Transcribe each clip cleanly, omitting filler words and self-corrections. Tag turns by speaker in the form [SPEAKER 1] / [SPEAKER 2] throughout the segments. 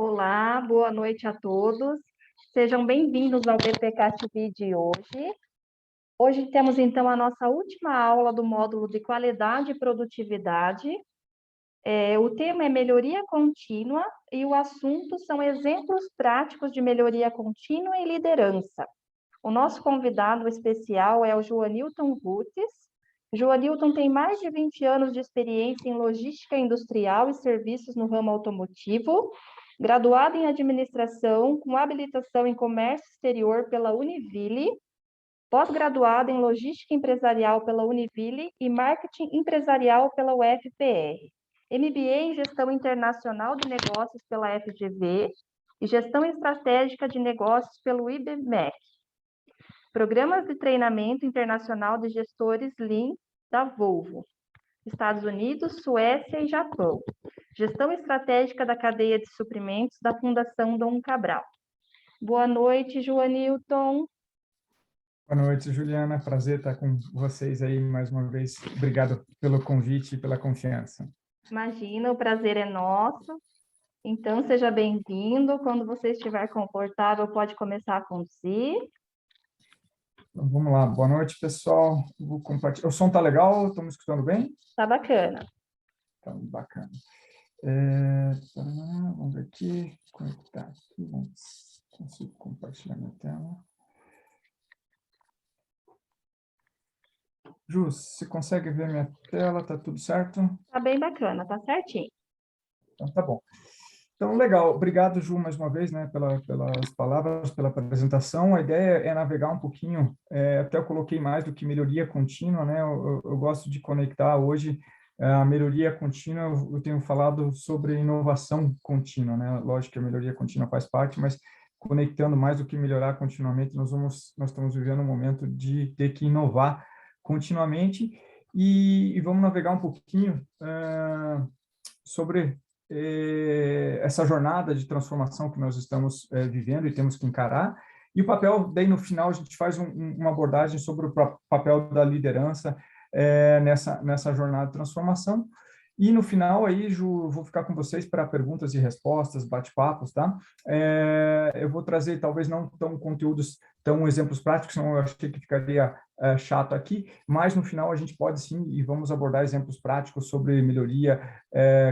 [SPEAKER 1] Olá, boa noite a todos. Sejam bem-vindos ao BPK TV de hoje. Hoje temos, então, a nossa última aula do módulo de qualidade e produtividade. O tema é melhoria contínua e o assunto são exemplos práticos de melhoria contínua e liderança. O nosso convidado especial é o Joanilton Rutes. Joanilton tem mais de 20 anos de experiência em logística industrial e serviços no ramo automotivo, graduado em administração, com habilitação em comércio exterior pela Univille, pós-graduado em logística empresarial pela Univille e marketing empresarial pela UFPR, MBA em gestão internacional de negócios pela FGV e gestão estratégica de negócios pelo IBMEC. Programas de treinamento internacional de gestores Lean da Volvo, Estados Unidos, Suécia e Japão. Gestão estratégica da cadeia de suprimentos da Fundação Dom Cabral. Boa noite, Joanilton.
[SPEAKER 2] Boa noite, Juliana. Prazer estar com vocês aí mais uma vez. Obrigado pelo convite e pela confiança.
[SPEAKER 1] Imagina, o prazer é nosso. Então, seja bem-vindo. Quando você estiver confortável, pode começar a conduzir.
[SPEAKER 2] Então, vamos lá. Boa noite, pessoal. Vou compartilhar. O som tá legal? Estão me escutando bem?
[SPEAKER 1] Tá bacana.
[SPEAKER 2] Tá bacana. Vamos ver aqui. Conectar aqui. Consigo compartilhar minha tela. Ju, você consegue ver minha tela? Tá tudo certo?
[SPEAKER 1] Tá bem bacana, tá certinho.
[SPEAKER 2] Então, tá bom. Então, legal. Obrigado, Ju, mais uma vez, né, pelas palavras, pela apresentação. A ideia é navegar um pouquinho, até eu coloquei mais do que melhoria contínua, né? Eu gosto de conectar hoje a melhoria contínua, eu tenho falado sobre inovação contínua, né? Lógico que a melhoria contínua faz parte, mas conectando mais do que melhorar continuamente, nós estamos vivendo um momento de ter que inovar continuamente e vamos navegar um pouquinho sobre essa jornada de transformação que nós estamos vivendo e temos que encarar. E o papel, daí no final, a gente faz uma abordagem sobre o papel da liderança nessa jornada de transformação. E no final, aí, Ju, vou ficar com vocês para perguntas e respostas, bate-papos, tá? Eu vou trazer, talvez não tão conteúdos, tão exemplos práticos, senão eu achei que ficaria chato aqui, mas no final a gente pode sim, e vamos abordar exemplos práticos sobre melhoria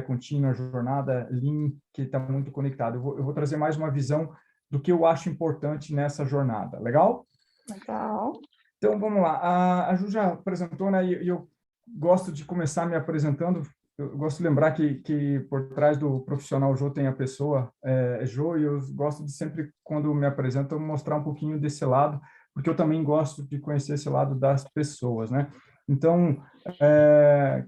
[SPEAKER 2] contínua, jornada, Lean, que está muito conectado. Eu vou trazer mais uma visão do que eu acho importante nessa jornada. Legal?
[SPEAKER 1] Legal.
[SPEAKER 2] Então, vamos lá. A Ju já apresentou, né? E eu gosto de começar me apresentando. Eu gosto de lembrar que por trás do profissional Jô tem a pessoa Jô, e eu gosto de sempre, quando me apresento, mostrar um pouquinho desse lado, porque eu também gosto de conhecer esse lado das pessoas, né? Então,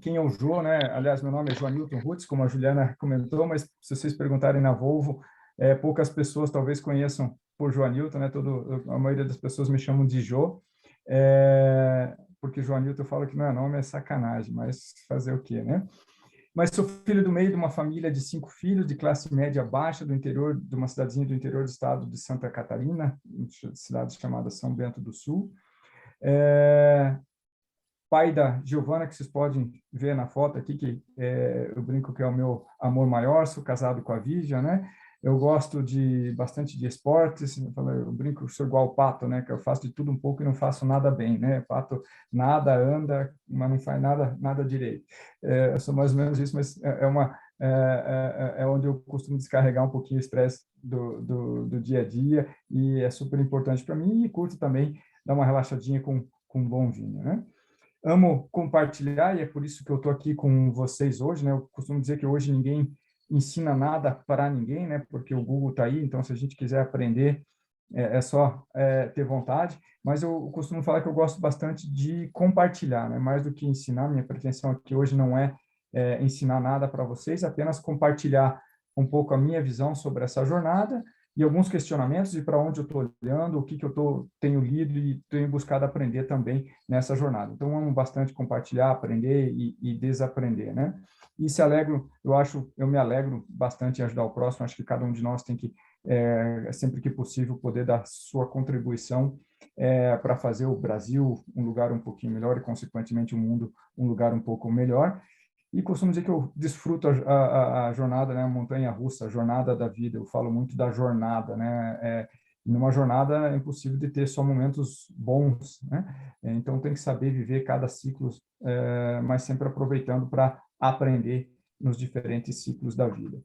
[SPEAKER 2] quem é o Jô, né? Aliás, meu nome é Joanilton Rutes, como a Juliana comentou, mas se vocês perguntarem na Volvo, poucas pessoas talvez conheçam por Joanilton, né? A maioria das pessoas me chamam de Jô, porque Joanilton fala que não é nome, é sacanagem, mas fazer o quê, né? Mas sou filho do meio de uma família de 5 filhos, de classe média baixa, do interior, de uma cidadezinha do interior do estado de Santa Catarina, cidade chamada São Bento do Sul. Pai da Giovana, que vocês podem ver na foto aqui, que eu brinco que é o meu amor maior, sou casado com a Vivian, né? Eu gosto bastante de esportes, eu brinco que sou igual o pato, né? Que eu faço de tudo um pouco e não faço nada bem, né? Pato nada, anda, mas não faz nada direito. Eu sou mais ou menos isso, mas é onde eu costumo descarregar um pouquinho o estresse do dia a dia e é super importante para mim e curto também dar uma relaxadinha com um bom vinho, né? Amo compartilhar e é por isso que eu estou aqui com vocês hoje, né? Eu costumo dizer que hoje ninguém ensina nada para ninguém, né? Porque o Google está aí, então se a gente quiser aprender, é só ter vontade. Mas eu costumo falar que eu gosto bastante de compartilhar, né? Mais do que ensinar, minha pretensão aqui hoje não é ensinar nada para vocês, apenas compartilhar um pouco a minha visão sobre essa jornada e alguns questionamentos de para onde eu estou olhando, o que eu tenho lido e tenho buscado aprender também nessa jornada. Então, amo bastante compartilhar, aprender e desaprender, né? E eu me alegro bastante em ajudar o próximo, acho que cada um de nós tem que, sempre que possível, poder dar sua contribuição para fazer o Brasil um lugar um pouquinho melhor e, consequentemente, o mundo um lugar um pouco melhor. E costumo dizer que eu desfruto a jornada, né, a montanha-russa, a jornada da vida. Eu falo muito da jornada, né? Numa jornada é impossível de ter só momentos bons, né? Então tem que saber viver cada ciclo, mas sempre aproveitando para aprender nos diferentes ciclos da vida.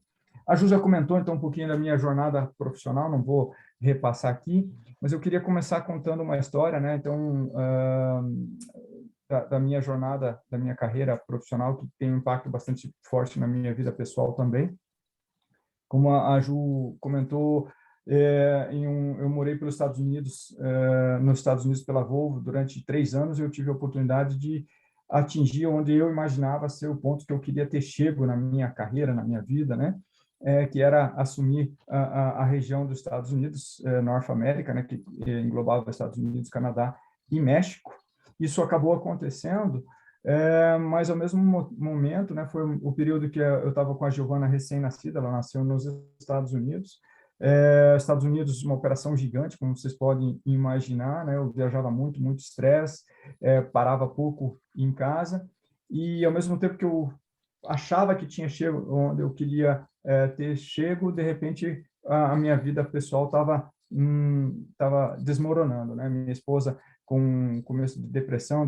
[SPEAKER 2] A Ju já comentou então um pouquinho da minha jornada profissional, não vou repassar aqui, mas eu queria começar contando uma história, né? Então, da minha jornada, da minha carreira profissional, que tem um impacto bastante forte na minha vida pessoal também. Como a Ju comentou, eu morei pelos Estados Unidos, nos Estados Unidos pela Volvo durante 3 anos. Eu tive a oportunidade de atingir onde eu imaginava ser o ponto que eu queria ter chego na minha carreira, na minha vida, né? Que era assumir a região dos Estados Unidos, Norte América, né? Que englobava Estados Unidos, Canadá e México. Isso acabou acontecendo, mas ao mesmo momento, né, foi o período que eu estava com a Giovana recém-nascida. Ela nasceu nos Estados Unidos. Estados Unidos, uma operação gigante, como vocês podem imaginar, né? Eu viajava muito, muito estresse, parava pouco em casa, e ao mesmo tempo que eu achava que tinha chego onde eu queria ter chego, de repente a minha vida pessoal estava desmoronando, né? Minha esposa com começo de depressão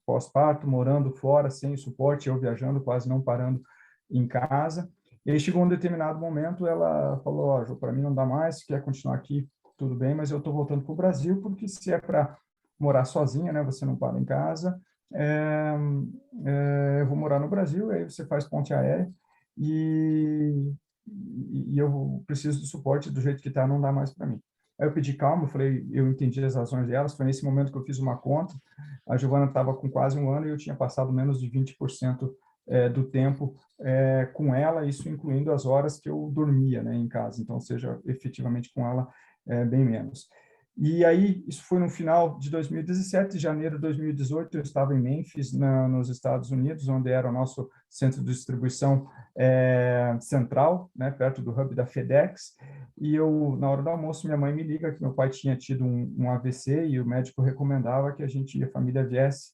[SPEAKER 2] pós-parto, morando fora, sem suporte, eu viajando, quase não parando em casa. E aí chegou um determinado momento, ela falou: ó, Ju, para mim não dá mais, se quer continuar aqui, tudo bem, mas eu estou voltando para o Brasil, porque se é para morar sozinha, né, você não para em casa, eu vou morar no Brasil. Aí você faz ponte aérea e eu preciso de suporte, do jeito que está, não dá mais para mim. Aí eu pedi calma, eu falei, eu entendi as razões delas. Foi nesse momento que eu fiz uma conta. A Giovana estava com quase 1 ano e eu tinha passado menos de 20% do tempo com ela, isso incluindo as horas que eu dormia, né, em casa. Então, seja, efetivamente com ela, bem menos. E aí, isso foi no final de 2017, janeiro de 2018, eu estava em Memphis, nos Estados Unidos, onde era o nosso centro de distribuição central, né, perto do hub da FedEx. E eu, na hora do almoço, minha mãe me liga que meu pai tinha tido um AVC e o médico recomendava que a família viesse,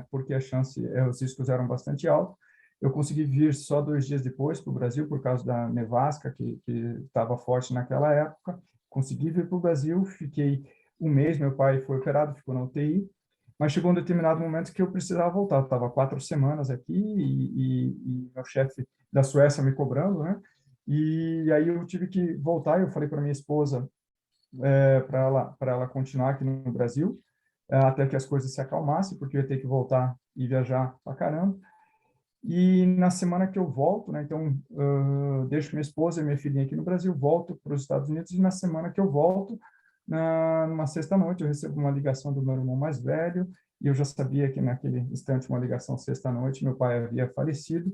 [SPEAKER 2] porque os riscos eram bastante altos. Eu consegui vir só 2 dias depois para o Brasil, por causa da nevasca que estava forte naquela época. Consegui vir para o Brasil, fiquei 1 mês, meu pai foi operado, ficou na UTI, mas chegou um determinado momento que eu precisava voltar. Eu estava 4 semanas aqui e meu chefe da Suécia me cobrando, né? E aí eu tive que voltar. Eu falei para minha esposa para ela continuar aqui no Brasil, até que as coisas se acalmassem, porque eu ia ter que voltar e viajar para caramba. E na semana que eu volto, né, então deixo minha esposa e minha filhinha aqui no Brasil, volto para os Estados Unidos, e na semana que eu volto, numa sexta-noite, eu recebo uma ligação do meu irmão mais velho, e eu já sabia que naquele instante, uma ligação sexta-noite, meu pai havia falecido,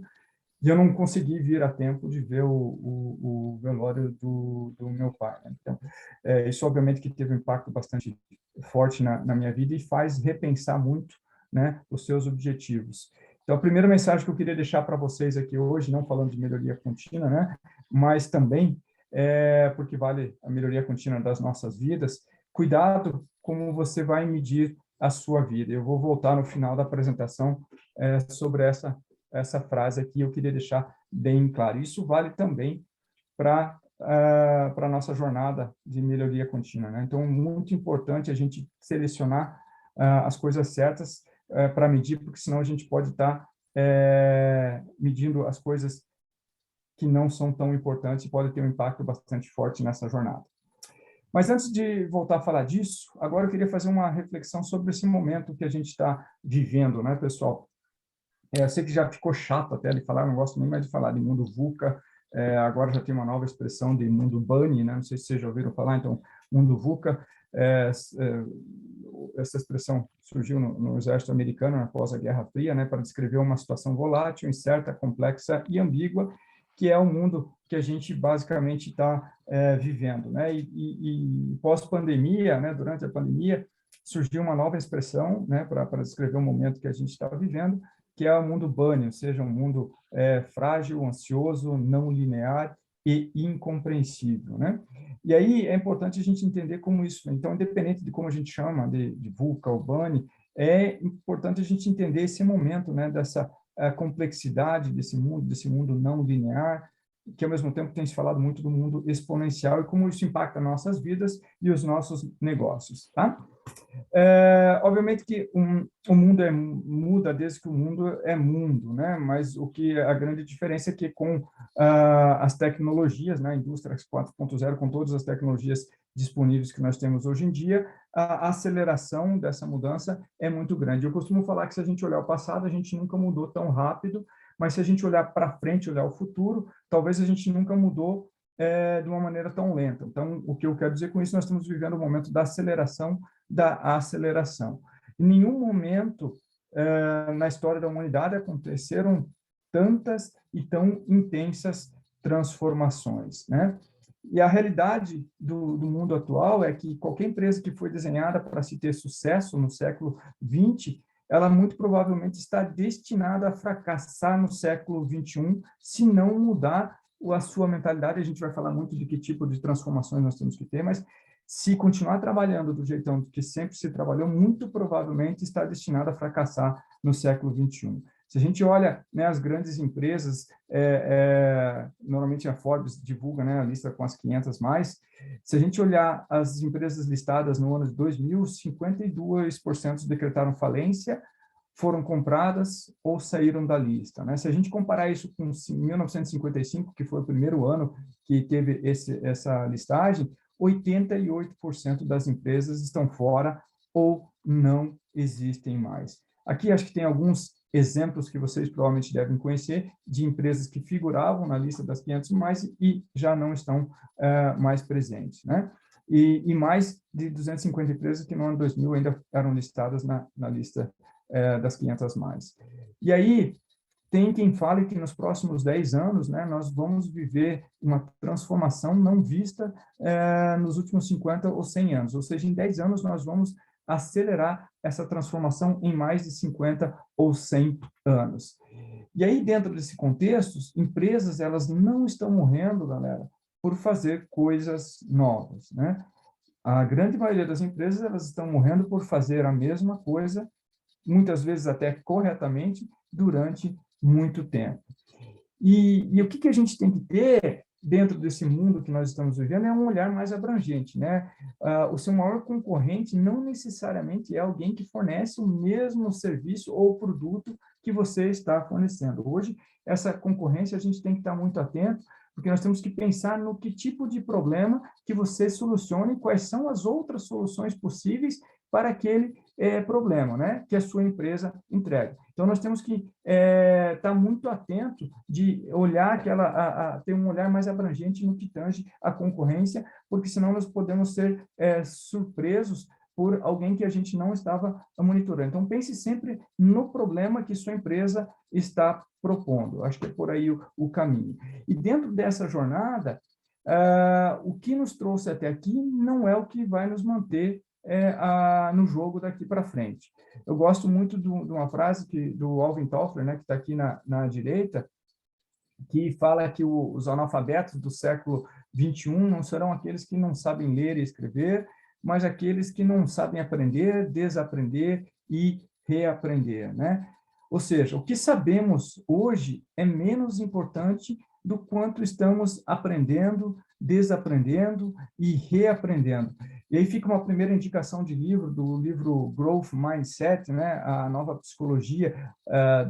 [SPEAKER 2] e eu não consegui vir a tempo de ver o velório do meu pai, né? Então, isso obviamente que teve um impacto bastante forte na minha vida e faz repensar muito, né, os seus objetivos. Então, a primeira mensagem que eu queria deixar para vocês aqui hoje, não falando de melhoria contínua, né, mas também porque vale a melhoria contínua das nossas vidas, cuidado como você vai medir a sua vida. Eu vou voltar no final da apresentação sobre essa frase aqui. Eu queria deixar bem claro. Isso vale também para a nossa jornada de melhoria contínua, né? Então, muito importante a gente selecionar as coisas certas para medir, porque senão a gente pode estar medindo as coisas que não são tão importantes e pode ter um impacto bastante forte nessa jornada. Mas antes de voltar a falar disso, agora eu queria fazer uma reflexão sobre esse momento que a gente está vivendo, né, pessoal? Eu sei que já ficou chato até de falar, não gosto nem mais de falar de mundo VUCA, agora já tem uma nova expressão de mundo BUNNY, né? Não sei se vocês já ouviram falar, então, mundo VUCA, essa expressão surgiu no exército americano após a Guerra Fria, né, para descrever uma situação volátil, incerta, complexa e ambígua, que é o mundo que a gente basicamente está vivendo, né? E pós-pandemia, né, durante a pandemia, surgiu uma nova expressão, né, para descrever o momento que a gente está vivendo, que é o mundo BUNNY, ou seja, um mundo frágil, ansioso, não linear e incompreensível, né? E aí é importante a gente entender como isso. Então, independente de como a gente chama de VUCA ou BUNNY, é importante a gente entender esse momento, né, dessa complexidade desse mundo não linear, que ao mesmo tempo tem se falado muito do mundo exponencial e como isso impacta nossas vidas e os nossos negócios, tá? Obviamente que o mundo muda desde que o mundo é mundo, né? Mas o que a grande diferença é que com as tecnologias, né, a indústria 4.0, com todas as tecnologias disponíveis que nós temos hoje em dia, a aceleração dessa mudança é muito grande. Eu costumo falar que se a gente olhar o passado, a gente nunca mudou tão rápido, mas se a gente olhar para frente, olhar o futuro, talvez a gente nunca mudou de uma maneira tão lenta. Então, o que eu quero dizer com isso, nós estamos vivendo o momento da aceleração da aceleração. Em nenhum momento na história da humanidade aconteceram tantas e tão intensas transformações, né? E a realidade do mundo atual é que qualquer empresa que foi desenhada para se ter sucesso no século XX, ela muito provavelmente está destinada a fracassar no século XXI, se não mudar a sua mentalidade. A gente vai falar muito de que tipo de transformações nós temos que ter, mas se continuar trabalhando do jeitão que sempre se trabalhou, muito provavelmente está destinado a fracassar no século XXI. Se a gente olha, né, as grandes empresas, normalmente a Forbes divulga, né, a lista com as 500 mais, se a gente olhar as empresas listadas no ano de 2000, 52% decretaram falência, foram compradas ou saíram da lista, né? Se a gente comparar isso com 1955, que foi o primeiro ano que teve essa listagem, 88% das empresas estão fora ou não existem mais. Aqui acho que tem alguns exemplos que vocês provavelmente devem conhecer de empresas que figuravam na lista das 500 mais e já não estão mais presentes, né? E mais de 250 empresas que no ano 2000 ainda eram listadas na lista das 500 mais. E aí, tem quem fale que nos próximos 10 anos, né, nós vamos viver uma transformação não vista nos últimos 50 ou 100 anos. Ou seja, em 10 anos nós vamos acelerar essa transformação em mais de 50 ou 100 anos. E aí, dentro desse contexto, empresas elas não estão morrendo, galera, por fazer coisas novas, né? A grande maioria das empresas elas estão morrendo por fazer a mesma coisa, muitas vezes até corretamente, durante muito tempo. E o que a gente tem que ter dentro desse mundo que nós estamos vivendo é um olhar mais abrangente, né? O seu maior concorrente não necessariamente é alguém que fornece o mesmo serviço ou produto que você está fornecendo. Hoje, essa concorrência a gente tem que estar muito atento, porque nós temos que pensar no que tipo de problema que você soluciona e quais são as outras soluções possíveis para aquele problema, né, que a sua empresa entrega. Então, nós temos que estar muito atento de olhar ter um olhar mais abrangente no que tange a concorrência, porque senão nós podemos ser surpresos por alguém que a gente não estava monitorando. Então, pense sempre no problema que sua empresa está propondo. Acho que é por aí o caminho. E dentro dessa jornada, o que nos trouxe até aqui não é o que vai nos manter no jogo daqui para frente. Eu gosto muito de uma frase do Alvin Toffler, né, que está aqui na direita, que fala que os analfabetos do século XXI não serão aqueles que não sabem ler e escrever, mas aqueles que não sabem aprender, desaprender e reaprender, né? Ou seja, o que sabemos hoje é menos importante do quanto estamos aprendendo, desaprendendo e reaprendendo. E aí fica uma primeira indicação de livro, do livro Growth Mindset, né? A nova psicologia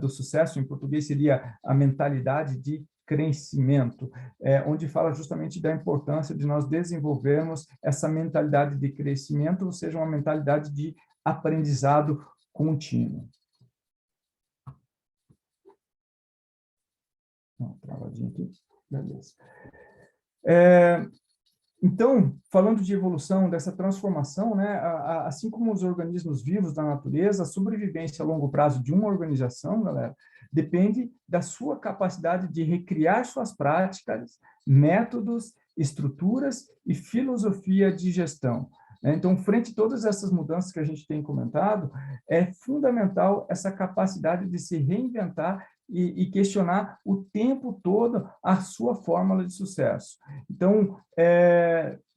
[SPEAKER 2] do sucesso, em português seria a mentalidade de crescimento, onde fala justamente da importância de nós desenvolvermos essa mentalidade de crescimento, ou seja, uma mentalidade de aprendizado contínuo. Travadinho aqui, beleza. Então, falando de evolução, dessa transformação, né, assim como os organismos vivos da natureza, a sobrevivência a longo prazo de uma organização, galera, depende da sua capacidade de recriar suas práticas, métodos, estruturas e filosofia de gestão. Então, frente a todas essas mudanças que a gente tem comentado, é fundamental essa capacidade de se reinventar e questionar o tempo todo a sua fórmula de sucesso. Então,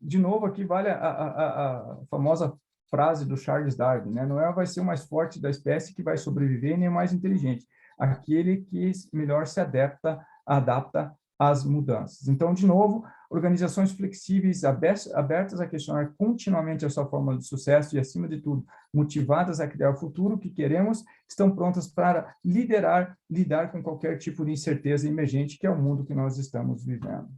[SPEAKER 2] de novo, aqui vale a famosa frase do Charles Darwin, né? Não vai ser o mais forte da espécie que vai sobreviver, nem o mais inteligente. Aquele que melhor se adapta às mudanças. Então, de novo, organizações flexíveis, abertas a questionar continuamente a sua fórmula de sucesso e, acima de tudo, motivadas a criar o futuro que queremos, estão prontas para lidar com qualquer tipo de incerteza emergente, que é o mundo que nós estamos vivendo.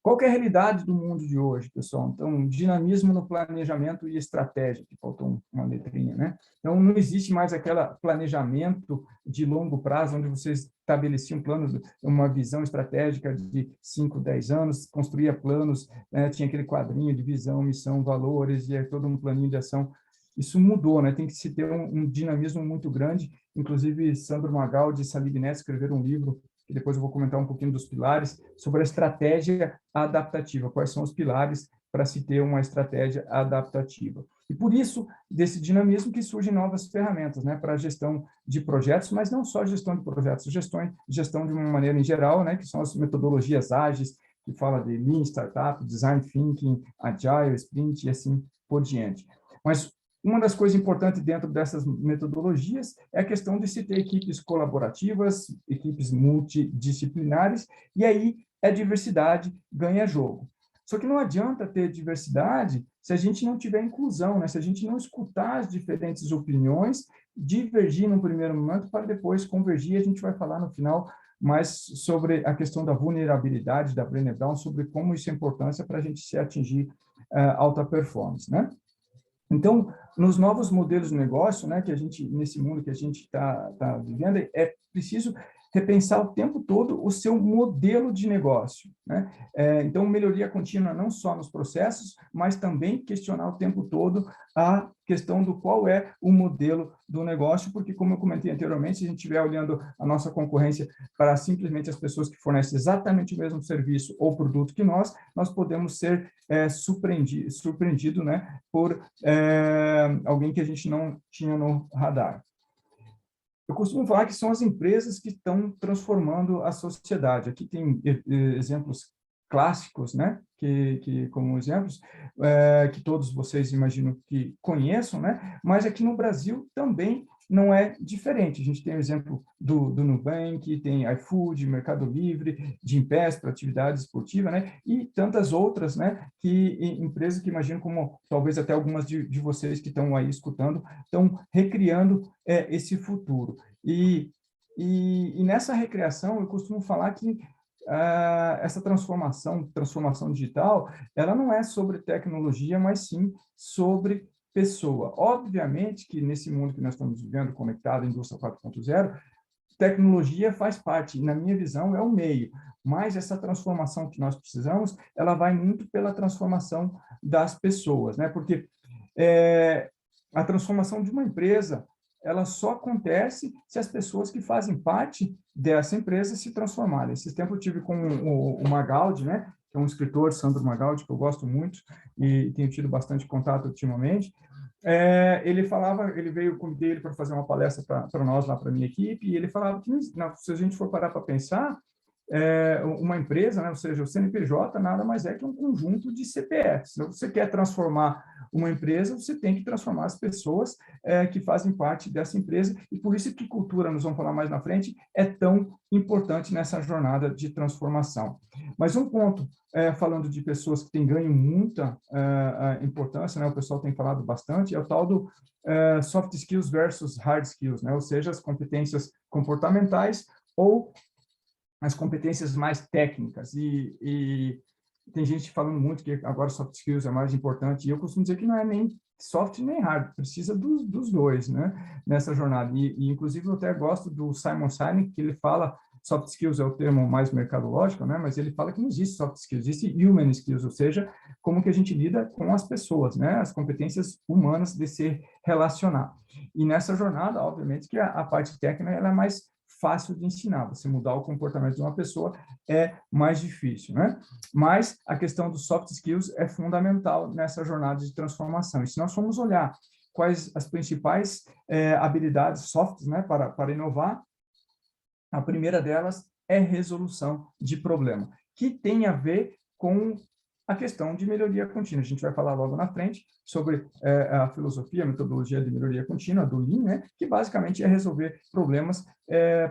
[SPEAKER 2] Qual que é a realidade do mundo de hoje, pessoal? Então, dinamismo no planejamento e estratégia, que faltou uma letrinha, né? Então, não existe mais aquele planejamento de longo prazo, onde você estabelecia um plano, uma visão estratégica de 5, 10 anos, construía planos, né? Tinha aquele quadrinho de visão, missão, valores, e todo um planinho de ação. Isso mudou, né? Tem que se ter um dinamismo muito grande. Inclusive, Sandro Magaldi e Salib Neto escreveram um livro, que depois eu vou comentar um pouquinho dos pilares, sobre a estratégia adaptativa, quais são os pilares para se ter uma estratégia adaptativa. E por isso, desse dinamismo que surgem novas ferramentas, né, para a gestão de projetos, mas não só gestão de projetos, gestão de uma maneira em geral, né, que são as metodologias ágeis, que fala de Lean Startup, Design Thinking, Agile, Sprint e assim por diante. Mas uma das coisas importantes dentro dessas metodologias é a questão de se ter equipes colaborativas, equipes multidisciplinares, e aí a diversidade ganha jogo. Só que não adianta ter diversidade se a gente não tiver inclusão, né? Se a gente não escutar as diferentes opiniões, divergir num primeiro momento para depois convergir. A gente vai falar no final mais sobre a questão da vulnerabilidade da Brené Brown, sobre como isso é importância para a gente se atingir alta performance, né? Então, nos novos modelos de negócio, né, que a gente, nesse mundo que a gente está vivendo, é preciso repensar o tempo todo o seu modelo de negócio, né? Então, melhoria contínua não só nos processos, mas também questionar o tempo todo a questão do qual é o modelo do negócio, porque, como eu comentei anteriormente, se a gente estiver olhando a nossa concorrência para simplesmente as pessoas que fornecem exatamente o mesmo serviço ou produto que nós podemos ser surpreendido, né, por alguém que a gente não tinha no radar. Eu costumo falar que são as empresas que estão transformando a sociedade. Aqui tem exemplos clássicos, né? Que como exemplos, que todos vocês imagino que conheçam, né? Mas aqui no Brasil também não é diferente. A gente tem o exemplo do Nubank, tem iFood, Mercado Livre, Gympass para atividade esportiva, né? E tantas outras, né? Que empresas que imagino como talvez até algumas de vocês que estão aí escutando estão recriando esse futuro. E nessa recriação eu costumo falar que essa transformação digital, ela não é sobre tecnologia, mas sim sobre pessoa. Obviamente que nesse mundo que nós estamos vivendo, conectado, indústria 4.0, tecnologia faz parte, na minha visão, é o meio, mas essa transformação que nós precisamos, ela vai muito pela transformação das pessoas, né? Porque a transformação de uma empresa, ela só acontece se as pessoas que fazem parte dessa empresa se transformarem. Esse tempo eu tive com o Magaldi, né? Que é um escritor, Sandro Magaldi, que eu gosto muito e tenho tido bastante contato ultimamente. Ele falava, ele veio, convidei ele para fazer uma palestra para nós, lá para a minha equipe, e ele falava que, se a gente for parar para pensar, uma empresa, né, ou seja, o CNPJ nada mais é que um conjunto de CPFs. Se você quer transformar uma empresa, você tem que transformar as pessoas que fazem parte dessa empresa, e por isso que cultura, nós vamos falar mais na frente, é tão importante nessa jornada de transformação. Mas um ponto, falando de pessoas que têm ganho muita importância, né, o pessoal tem falado bastante, é o tal do soft skills versus hard skills, né, ou seja, as competências comportamentais ou as competências mais técnicas. E tem gente falando muito que agora soft skills é mais importante, e eu costumo dizer que não é nem soft nem hard, precisa dos dois, né, nessa jornada. E inclusive, eu até gosto do Simon Sinek, que ele fala, soft skills é o termo mais mercadológico, né, mas ele fala que não existe soft skills, existe human skills, ou seja, como que a gente lida com as pessoas, né, as competências humanas de se relacionar. E nessa jornada, obviamente, que a parte técnica ela é mais fácil de ensinar. Você mudar o comportamento de uma pessoa é mais difícil, né? Mas a questão dos soft skills é fundamental nessa jornada de transformação. E se nós formos olhar quais as principais habilidades softs, né, para inovar, a primeira delas é resolução de problema, que tem a ver com a questão de melhoria contínua. A gente vai falar logo na frente sobre a filosofia, a metodologia de melhoria contínua, do Lean, né, que basicamente é resolver problemas,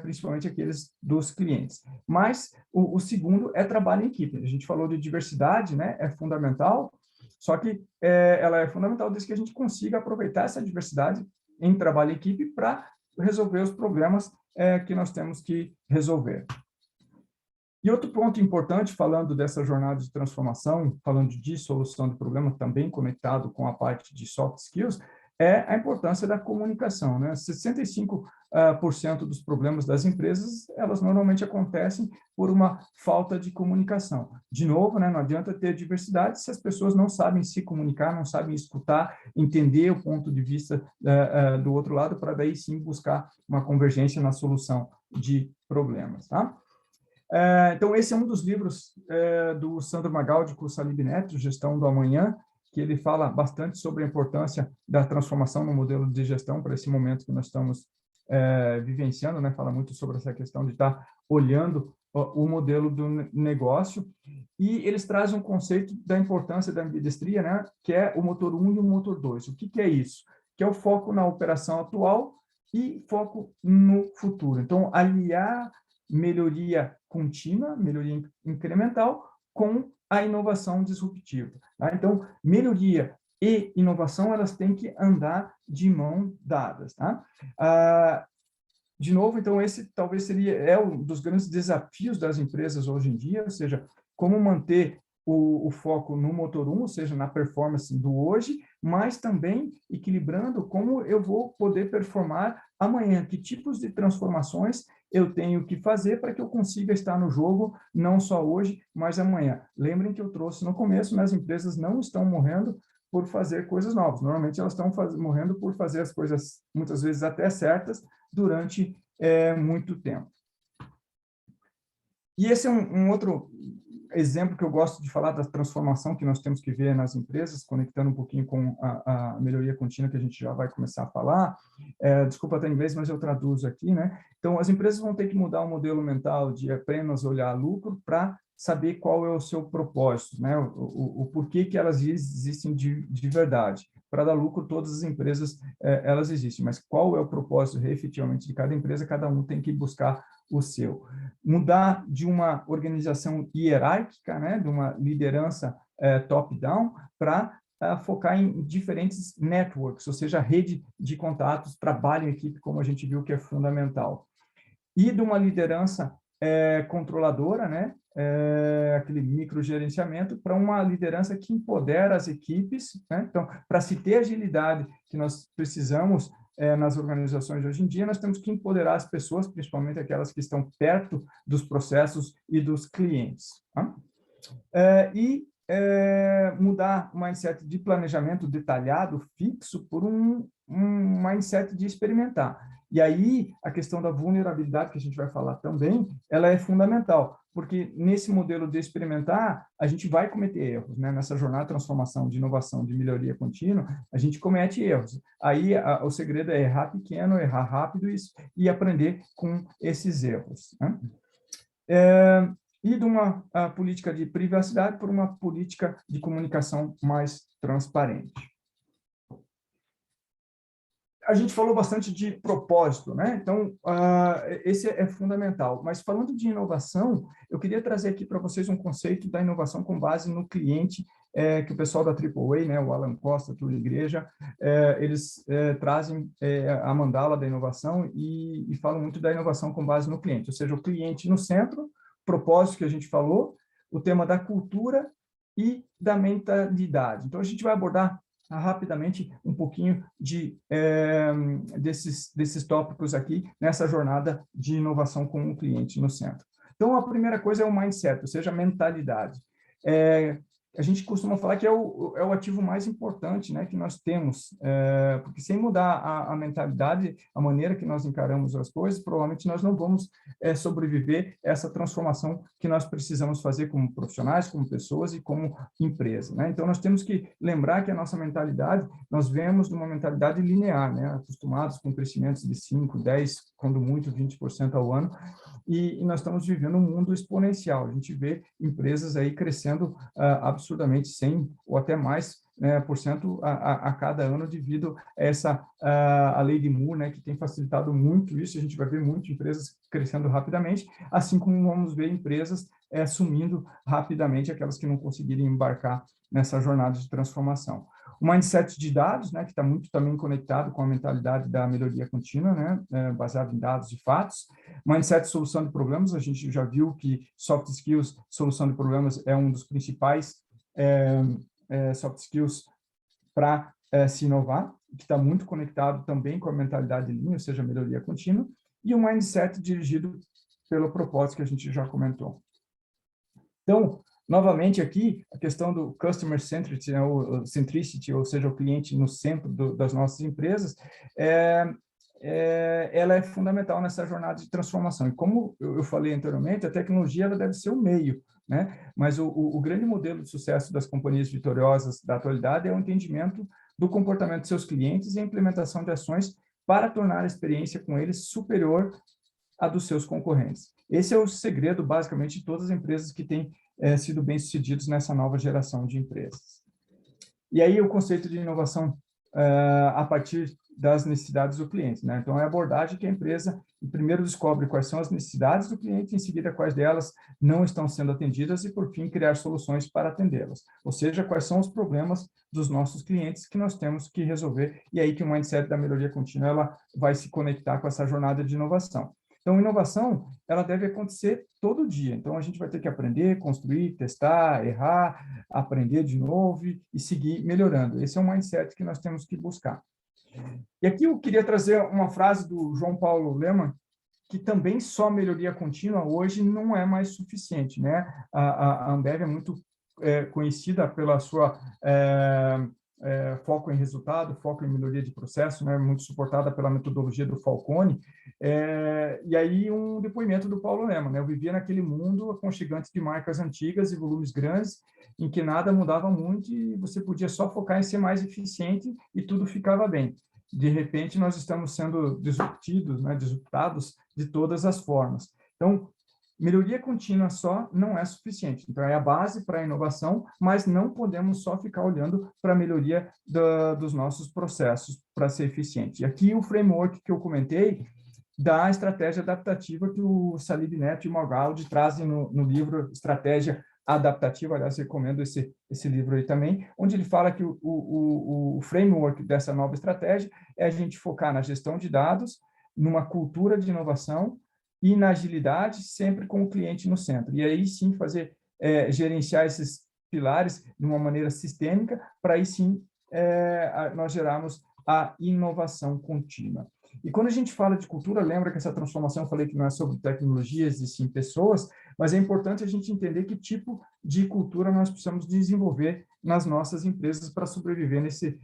[SPEAKER 2] principalmente aqueles dos clientes. Mas o segundo é trabalho em equipe. A gente falou de diversidade, né, é fundamental, só que ela é fundamental desde que a gente consiga aproveitar essa diversidade em trabalho em equipe para resolver os problemas que nós temos que resolver. E outro ponto importante, falando dessa jornada de transformação, falando de solução de problemas, também conectado com a parte de soft skills, é a importância da comunicação, né? 65% dos problemas das empresas, elas normalmente acontecem por uma falta de comunicação. De novo, né, não adianta ter diversidade se as pessoas não sabem se comunicar, não sabem escutar, entender o ponto de vista do outro lado, para daí sim buscar uma convergência na solução de problemas, tá? Então, esse é um dos livros do Sandro Magaldi com o Salib Neto, Gestão do Amanhã, que ele fala bastante sobre a importância da transformação no modelo de gestão para esse momento que nós estamos vivenciando, né? Fala muito sobre essa questão de estar olhando o modelo do negócio, e eles trazem um conceito da importância da ambidestria, né? Que é o motor 1 e o motor 2. O que é isso? Que é o foco na operação atual e foco no futuro. Então, aliar melhoria contínua, melhoria incremental, com a inovação disruptiva. Tá? Então, melhoria e inovação, elas têm que andar de mão dadas. Tá? De novo, então, esse talvez seria um dos grandes desafios das empresas hoje em dia, ou seja, como manter o foco no motor 1, ou seja, na performance do hoje, mas também equilibrando como eu vou poder performar amanhã, que tipos de transformações eu tenho que fazer para que eu consiga estar no jogo, não só hoje, mas amanhã. Lembrem que eu trouxe no começo, né, as empresas não estão morrendo por fazer coisas novas. Normalmente, elas estão morrendo por fazer as coisas, muitas vezes até certas, durante muito tempo. E esse é um outro exemplo que eu gosto de falar da transformação que nós temos que ver nas empresas, conectando um pouquinho com a melhoria contínua que a gente já vai começar a falar. Desculpa até em inglês, mas eu traduzo aqui, né? Então, as empresas vão ter que mudar o modelo mental de apenas olhar lucro para saber qual é o seu propósito, né? O porquê que elas existem de verdade. Para dar lucro, todas as empresas, elas existem, mas qual é o propósito efetivamente de cada empresa, cada um tem que buscar o seu. Mudar de uma organização hierárquica, né, de uma liderança top-down, para focar em diferentes networks, ou seja, rede de contatos, trabalho em equipe, como a gente viu que é fundamental. E de uma liderança controladora, né, aquele microgerenciamento, para uma liderança que empodera as equipes, né? Então, para se ter agilidade que nós precisamos nas organizações hoje em dia, nós temos que empoderar as pessoas, principalmente aquelas que estão perto dos processos e dos clientes. Tá? Mudar o mindset de planejamento detalhado, fixo, por um mindset de experimentar. E aí, a questão da vulnerabilidade, que a gente vai falar também, ela é fundamental, porque nesse modelo de experimentar, a gente vai cometer erros, né? Nessa jornada de transformação, de inovação, de melhoria contínua, a gente comete erros. Aí, o segredo é errar pequeno, errar rápido e aprender com esses erros, né? E de uma política de privacidade por uma política de comunicação mais transparente. A gente falou bastante de propósito, né? Então, esse é fundamental. Mas falando de inovação, eu queria trazer aqui para vocês um conceito da inovação com base no cliente, que o pessoal da AAA, né, o Alan Costa, Túlio Igreja, eles trazem a mandala da inovação e falam muito da inovação com base no cliente, ou seja, o cliente no centro, propósito que a gente falou, o tema da cultura e da mentalidade. Então, a gente vai abordar rapidamente um pouquinho desses tópicos aqui nessa jornada de inovação com o cliente no centro. Então, a primeira coisa é o mindset, ou seja, a mentalidade. A gente costuma falar que é o ativo mais importante, né, que nós temos, porque sem mudar a mentalidade, a maneira que nós encaramos as coisas, provavelmente nós não vamos sobreviver a essa transformação que nós precisamos fazer como profissionais, como pessoas e como empresa, né? Então, nós temos que lembrar que a nossa mentalidade, nós vemos uma mentalidade linear, né, acostumados com crescimentos de 5, 10, quando muito, 20% ao ano, e nós estamos vivendo um mundo exponencial. A gente vê empresas aí crescendo absurdamente 100 ou até mais, né, por cento a cada ano devido a essa a lei de Moore, né, que tem facilitado muito isso. A gente vai ver muitas empresas crescendo rapidamente, assim como vamos ver empresas sumindo rapidamente, aquelas que não conseguirem embarcar nessa jornada de transformação. O mindset de dados, né, que está muito também conectado com a mentalidade da melhoria contínua, né, baseado em dados e fatos. Mindset de solução de problemas, a gente já viu que soft skills, solução de problemas, é um dos principais soft skills para se inovar, que está muito conectado também com a mentalidade Lean, ou seja, melhoria contínua, e o mindset dirigido pelo propósito que a gente já comentou. Então, novamente aqui, a questão do customer centricity, né, ou seja, o cliente no centro das nossas empresas, ela é fundamental nessa jornada de transformação. E como eu falei anteriormente, a tecnologia ela deve ser o meio, né? Mas o grande modelo de sucesso das companhias vitoriosas da atualidade é o entendimento do comportamento de seus clientes e a implementação de ações para tornar a experiência com eles superior à dos seus concorrentes. Esse é o segredo, basicamente, de todas as empresas que têm sido bem-sucedidos nessa nova geração de empresas. E aí o conceito de inovação a partir das necessidades do cliente, né? Então, é a abordagem que a empresa primeiro descobre quais são as necessidades do cliente, em seguida quais delas não estão sendo atendidas e, por fim, criar soluções para atendê-las. Ou seja, quais são os problemas dos nossos clientes que nós temos que resolver, e aí que o mindset da melhoria contínua ela vai se conectar com essa jornada de inovação. Então, inovação, ela deve acontecer todo dia. Então, a gente vai ter que aprender, construir, testar, errar, aprender de novo e seguir melhorando. Esse é o mindset que nós temos que buscar. E aqui eu queria trazer uma frase do João Paulo Lemann, que também só melhoria contínua hoje não é mais suficiente, né? A Ambev é muito conhecida pela sua foco em resultado, foco em melhoria de processo, né? Muito suportada pela metodologia do Falcone. E aí um depoimento do Paulo Lemann, né? Eu vivia naquele mundo aconchegante de marcas antigas e volumes grandes, em que nada mudava muito e você podia só focar em ser mais eficiente e tudo ficava bem. De repente, nós estamos sendo disruptidos, né? Disruptados de todas as formas. Então, melhoria contínua só não é suficiente. Então, é a base para a inovação, mas não podemos só ficar olhando para a melhoria dos nossos processos para ser eficiente. E aqui o framework que eu comentei da estratégia adaptativa que o Salib Neto e o Magaldi trazem no livro Estratégia Adaptativa. Aliás, recomendo esse livro aí também, onde ele fala que o framework dessa nova estratégia é a gente focar na gestão de dados, numa cultura de inovação e na agilidade, sempre com o cliente no centro. E aí sim fazer, gerenciar esses pilares de uma maneira sistêmica, para aí sim nós gerarmos a inovação contínua. E quando a gente fala de cultura, lembra que essa transformação eu falei que não é sobre tecnologias e sim pessoas, mas é importante a gente entender que tipo de cultura nós precisamos desenvolver nas nossas empresas para sobreviver nesse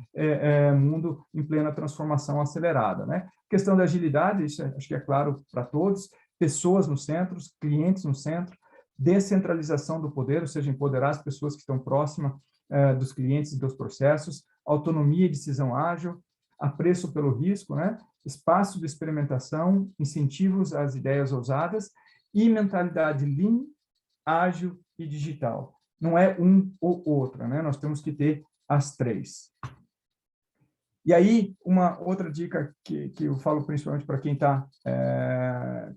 [SPEAKER 2] mundo em plena transformação acelerada, né? Questão da agilidade, isso acho que é claro para todos, pessoas no centro, clientes no centro, descentralização do poder, ou seja, empoderar as pessoas que estão próximas dos clientes e dos processos, autonomia e decisão ágil, apreço pelo risco, né? Espaço de experimentação, incentivos às ideias ousadas e mentalidade lean, ágil e digital. Não é um ou outra, né? Nós temos que ter as três. E aí, uma outra dica que eu falo principalmente para quem está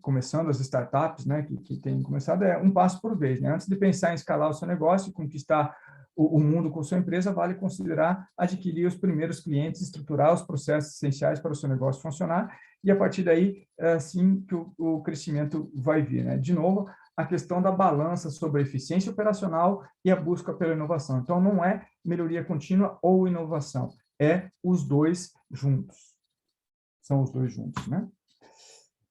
[SPEAKER 2] começando as startups, né, que tem começado, é um passo por vez, né? Antes de pensar em escalar o seu negócio, conquistar o mundo com sua empresa, vale considerar adquirir os primeiros clientes, estruturar os processos essenciais para o seu negócio funcionar, e a partir daí, assim que o crescimento vai vir, né? De novo, a questão da balança sobre a eficiência operacional e a busca pela inovação. Então, não é melhoria contínua ou inovação, é os dois juntos. São os dois juntos, né?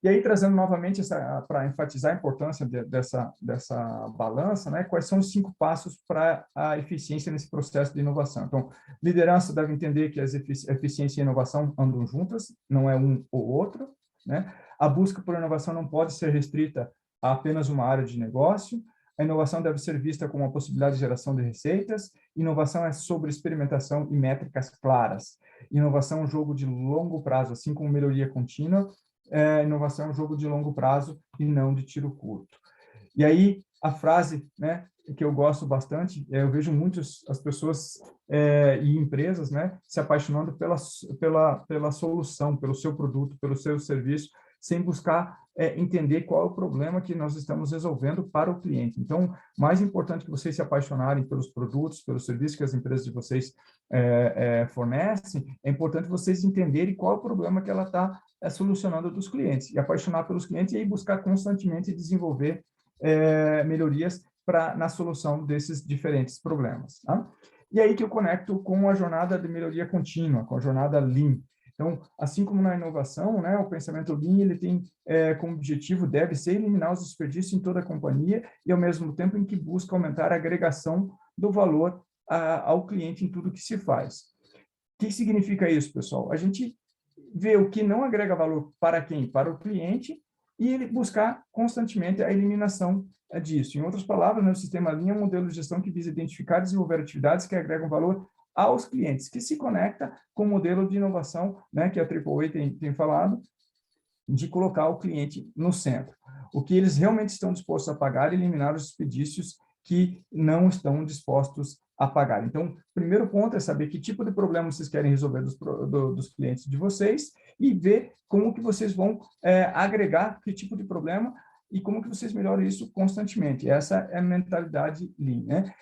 [SPEAKER 2] E aí, trazendo novamente para enfatizar a importância dessa balança, né? Quais são os 5 passos para a eficiência nesse processo de inovação? Então, liderança deve entender que a eficiência e a inovação andam juntas, não é um ou outro, né? A busca por inovação não pode ser restrita a apenas uma área de negócio. A inovação deve ser vista como uma possibilidade de geração de receitas. Inovação é sobre experimentação e métricas claras. Inovação é um jogo de longo prazo, assim como melhoria contínua. inovação é um jogo de longo prazo e não de tiro curto. E aí, a frase, né, que eu gosto bastante, eu vejo muitas as pessoas e empresas, né, se apaixonando pela solução, pelo seu produto, pelo seu serviço, sem buscar entender qual é o problema que nós estamos resolvendo para o cliente. Então, mais importante que vocês se apaixonarem pelos produtos, pelos serviços que as empresas de vocês fornecem, é importante vocês entenderem qual é o problema que ela está solucionando dos clientes, e apaixonar pelos clientes e aí buscar constantemente desenvolver melhorias na solução desses diferentes problemas. Tá? E aí que eu conecto com a jornada de melhoria contínua, com a jornada Lean. Então, assim como na inovação, né, o pensamento Lean ele tem como objetivo, deve ser eliminar os desperdícios em toda a companhia e, ao mesmo tempo, em que busca aumentar a agregação do valor ao cliente em tudo que se faz. O que significa isso, pessoal? A gente vê o que não agrega valor para quem? Para o cliente, e ele buscar constantemente a eliminação disso. Em outras palavras, né, o sistema Lean é um modelo de gestão que visa identificar e desenvolver atividades que agregam valor aos clientes, que se conecta com o modelo de inovação, né, que a AAA tem falado, de colocar o cliente no centro. O que eles realmente estão dispostos a pagar e eliminar os desperdícios que não estão dispostos a pagar. Então, o primeiro ponto é saber que tipo de problema vocês querem resolver dos clientes de vocês e ver como que vocês vão agregar que tipo de problema e como que vocês melhoram isso constantemente. Essa é a mentalidade Lean, né?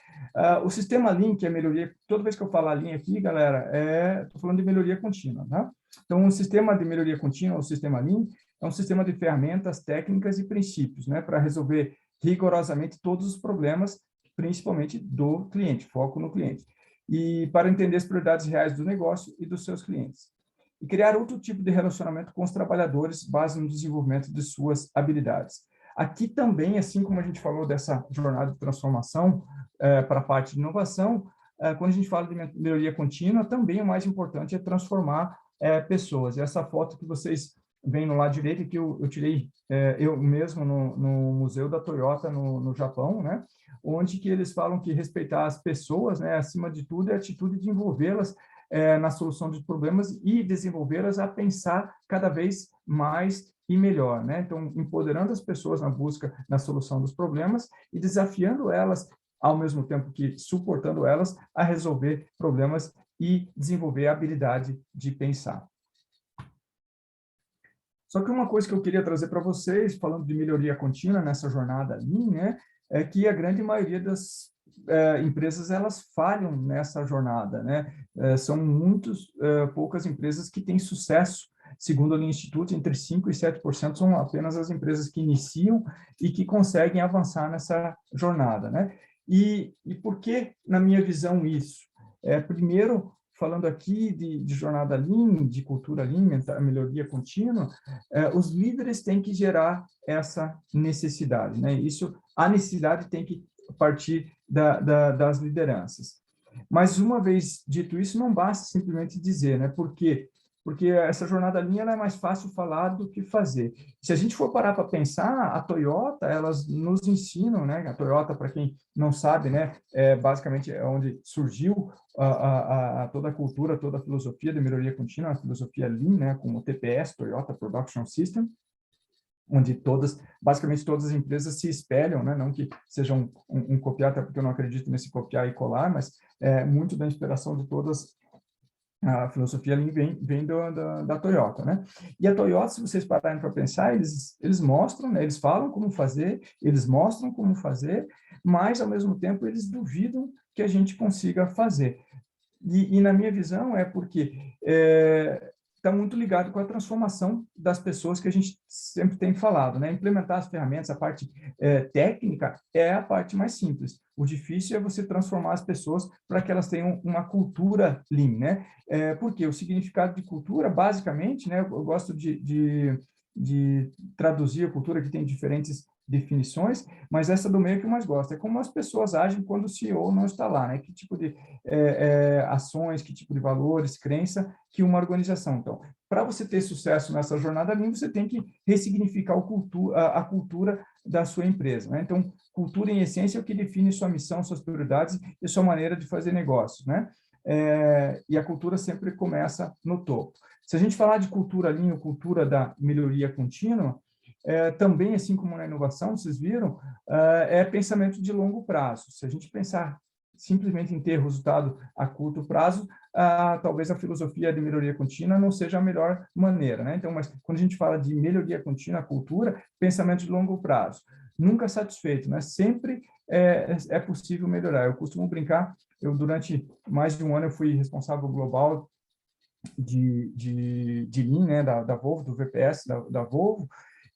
[SPEAKER 2] O sistema Lean, que é melhoria, toda vez que eu falar Lean aqui, galera, estou falando de melhoria contínua, tá? Então, um sistema de melhoria contínua, o sistema Lean, é um sistema de ferramentas, técnicas e princípios, né, para resolver rigorosamente todos os problemas, principalmente do cliente, foco no cliente, e para entender as prioridades reais do negócio e dos seus clientes. E criar outro tipo de relacionamento com os trabalhadores, base no desenvolvimento de suas habilidades. Aqui também, assim como a gente falou dessa jornada de transformação para a parte de inovação, quando a gente fala de melhoria contínua, também o mais importante é transformar pessoas. E essa foto que vocês veem no lado direito, que eu tirei eu mesmo no Museu da Toyota no Japão, né? Onde que eles falam que respeitar as pessoas, né, acima de tudo, é a atitude de envolvê-las na solução dos problemas e desenvolvê-las a pensar cada vez mais e melhor, né? Então, empoderando as pessoas na busca, na solução dos problemas e desafiando elas, ao mesmo tempo que suportando elas, a resolver problemas e desenvolver a habilidade de pensar. Só que uma coisa que eu queria trazer para vocês, falando de melhoria contínua nessa jornada Lean, né, é que a grande maioria das empresas, elas falham nessa jornada, né? São poucas empresas que têm sucesso. Segundo o Lean Institute, entre 5% e 7% são apenas as empresas que iniciam e que conseguem avançar nessa jornada, né? E por que, na minha visão, isso? Primeiro, falando aqui de jornada Lean, de cultura Lean, melhoria contínua, os líderes têm que gerar essa necessidade, né? A necessidade tem que partir das lideranças. Mas, uma vez dito isso, não basta simplesmente dizer, né? Por quê? Porque essa jornada Lean ela é mais fácil falar do que fazer. Se a gente for parar para pensar, a Toyota, elas nos ensinam, né? A Toyota, para quem não sabe, né? Basicamente é onde surgiu toda a cultura, toda a filosofia de melhoria contínua, a filosofia Lean, né? Como o TPS, Toyota Production System, onde basicamente todas as empresas se espelham, né? Não que seja um copiar, até porque eu não acredito nesse copiar e colar, mas muito da inspiração de todas a filosofia Lean vem da Toyota, né? E a Toyota, se vocês pararem para pensar, eles mostram, né? Eles falam como fazer, eles mostram como fazer, mas, ao mesmo tempo, eles duvidam que a gente consiga fazer. E na minha visão, é porque está muito ligado com a transformação das pessoas que a gente sempre tem falado, né? Implementar as ferramentas, a parte técnica é a parte mais simples. O difícil é você transformar as pessoas para que elas tenham uma cultura Lean, né? Porque o significado de cultura, basicamente, né? Eu gosto de traduzir a cultura, que tem diferentes definições, mas essa do meio que eu mais gosto. É como as pessoas agem quando o CEO não está lá, né? Que tipo de ações, que tipo de valores, crença que uma organização. Então, para você ter sucesso nessa jornada Lean, você tem que ressignificar a cultura da sua empresa, né? Então, cultura, em essência, é o que define sua missão, suas prioridades e sua maneira de fazer negócios, né? E a cultura sempre começa no topo. Se a gente falar de cultura Lean, ou cultura da melhoria contínua, também, assim como na inovação, vocês viram, é pensamento de longo prazo. Se a gente pensar simplesmente em ter resultado a curto prazo, talvez a filosofia de melhoria contínua não seja a melhor maneira, né? Então, mas quando a gente fala de melhoria contínua, cultura, pensamento de longo prazo. Nunca satisfeito, né? Sempre é possível melhorar. Eu costumo brincar, durante mais de um ano, eu fui responsável global de Lean, né? Da Volvo, do VPS da Volvo,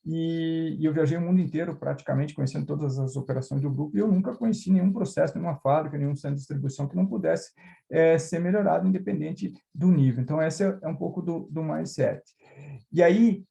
[SPEAKER 2] e eu viajei o mundo inteiro, praticamente, conhecendo todas as operações do grupo, e eu nunca conheci nenhum processo, nenhuma fábrica, nenhum centro de distribuição que não pudesse ser melhorado, independente do nível. Então, esse é um pouco do mindset. E aí,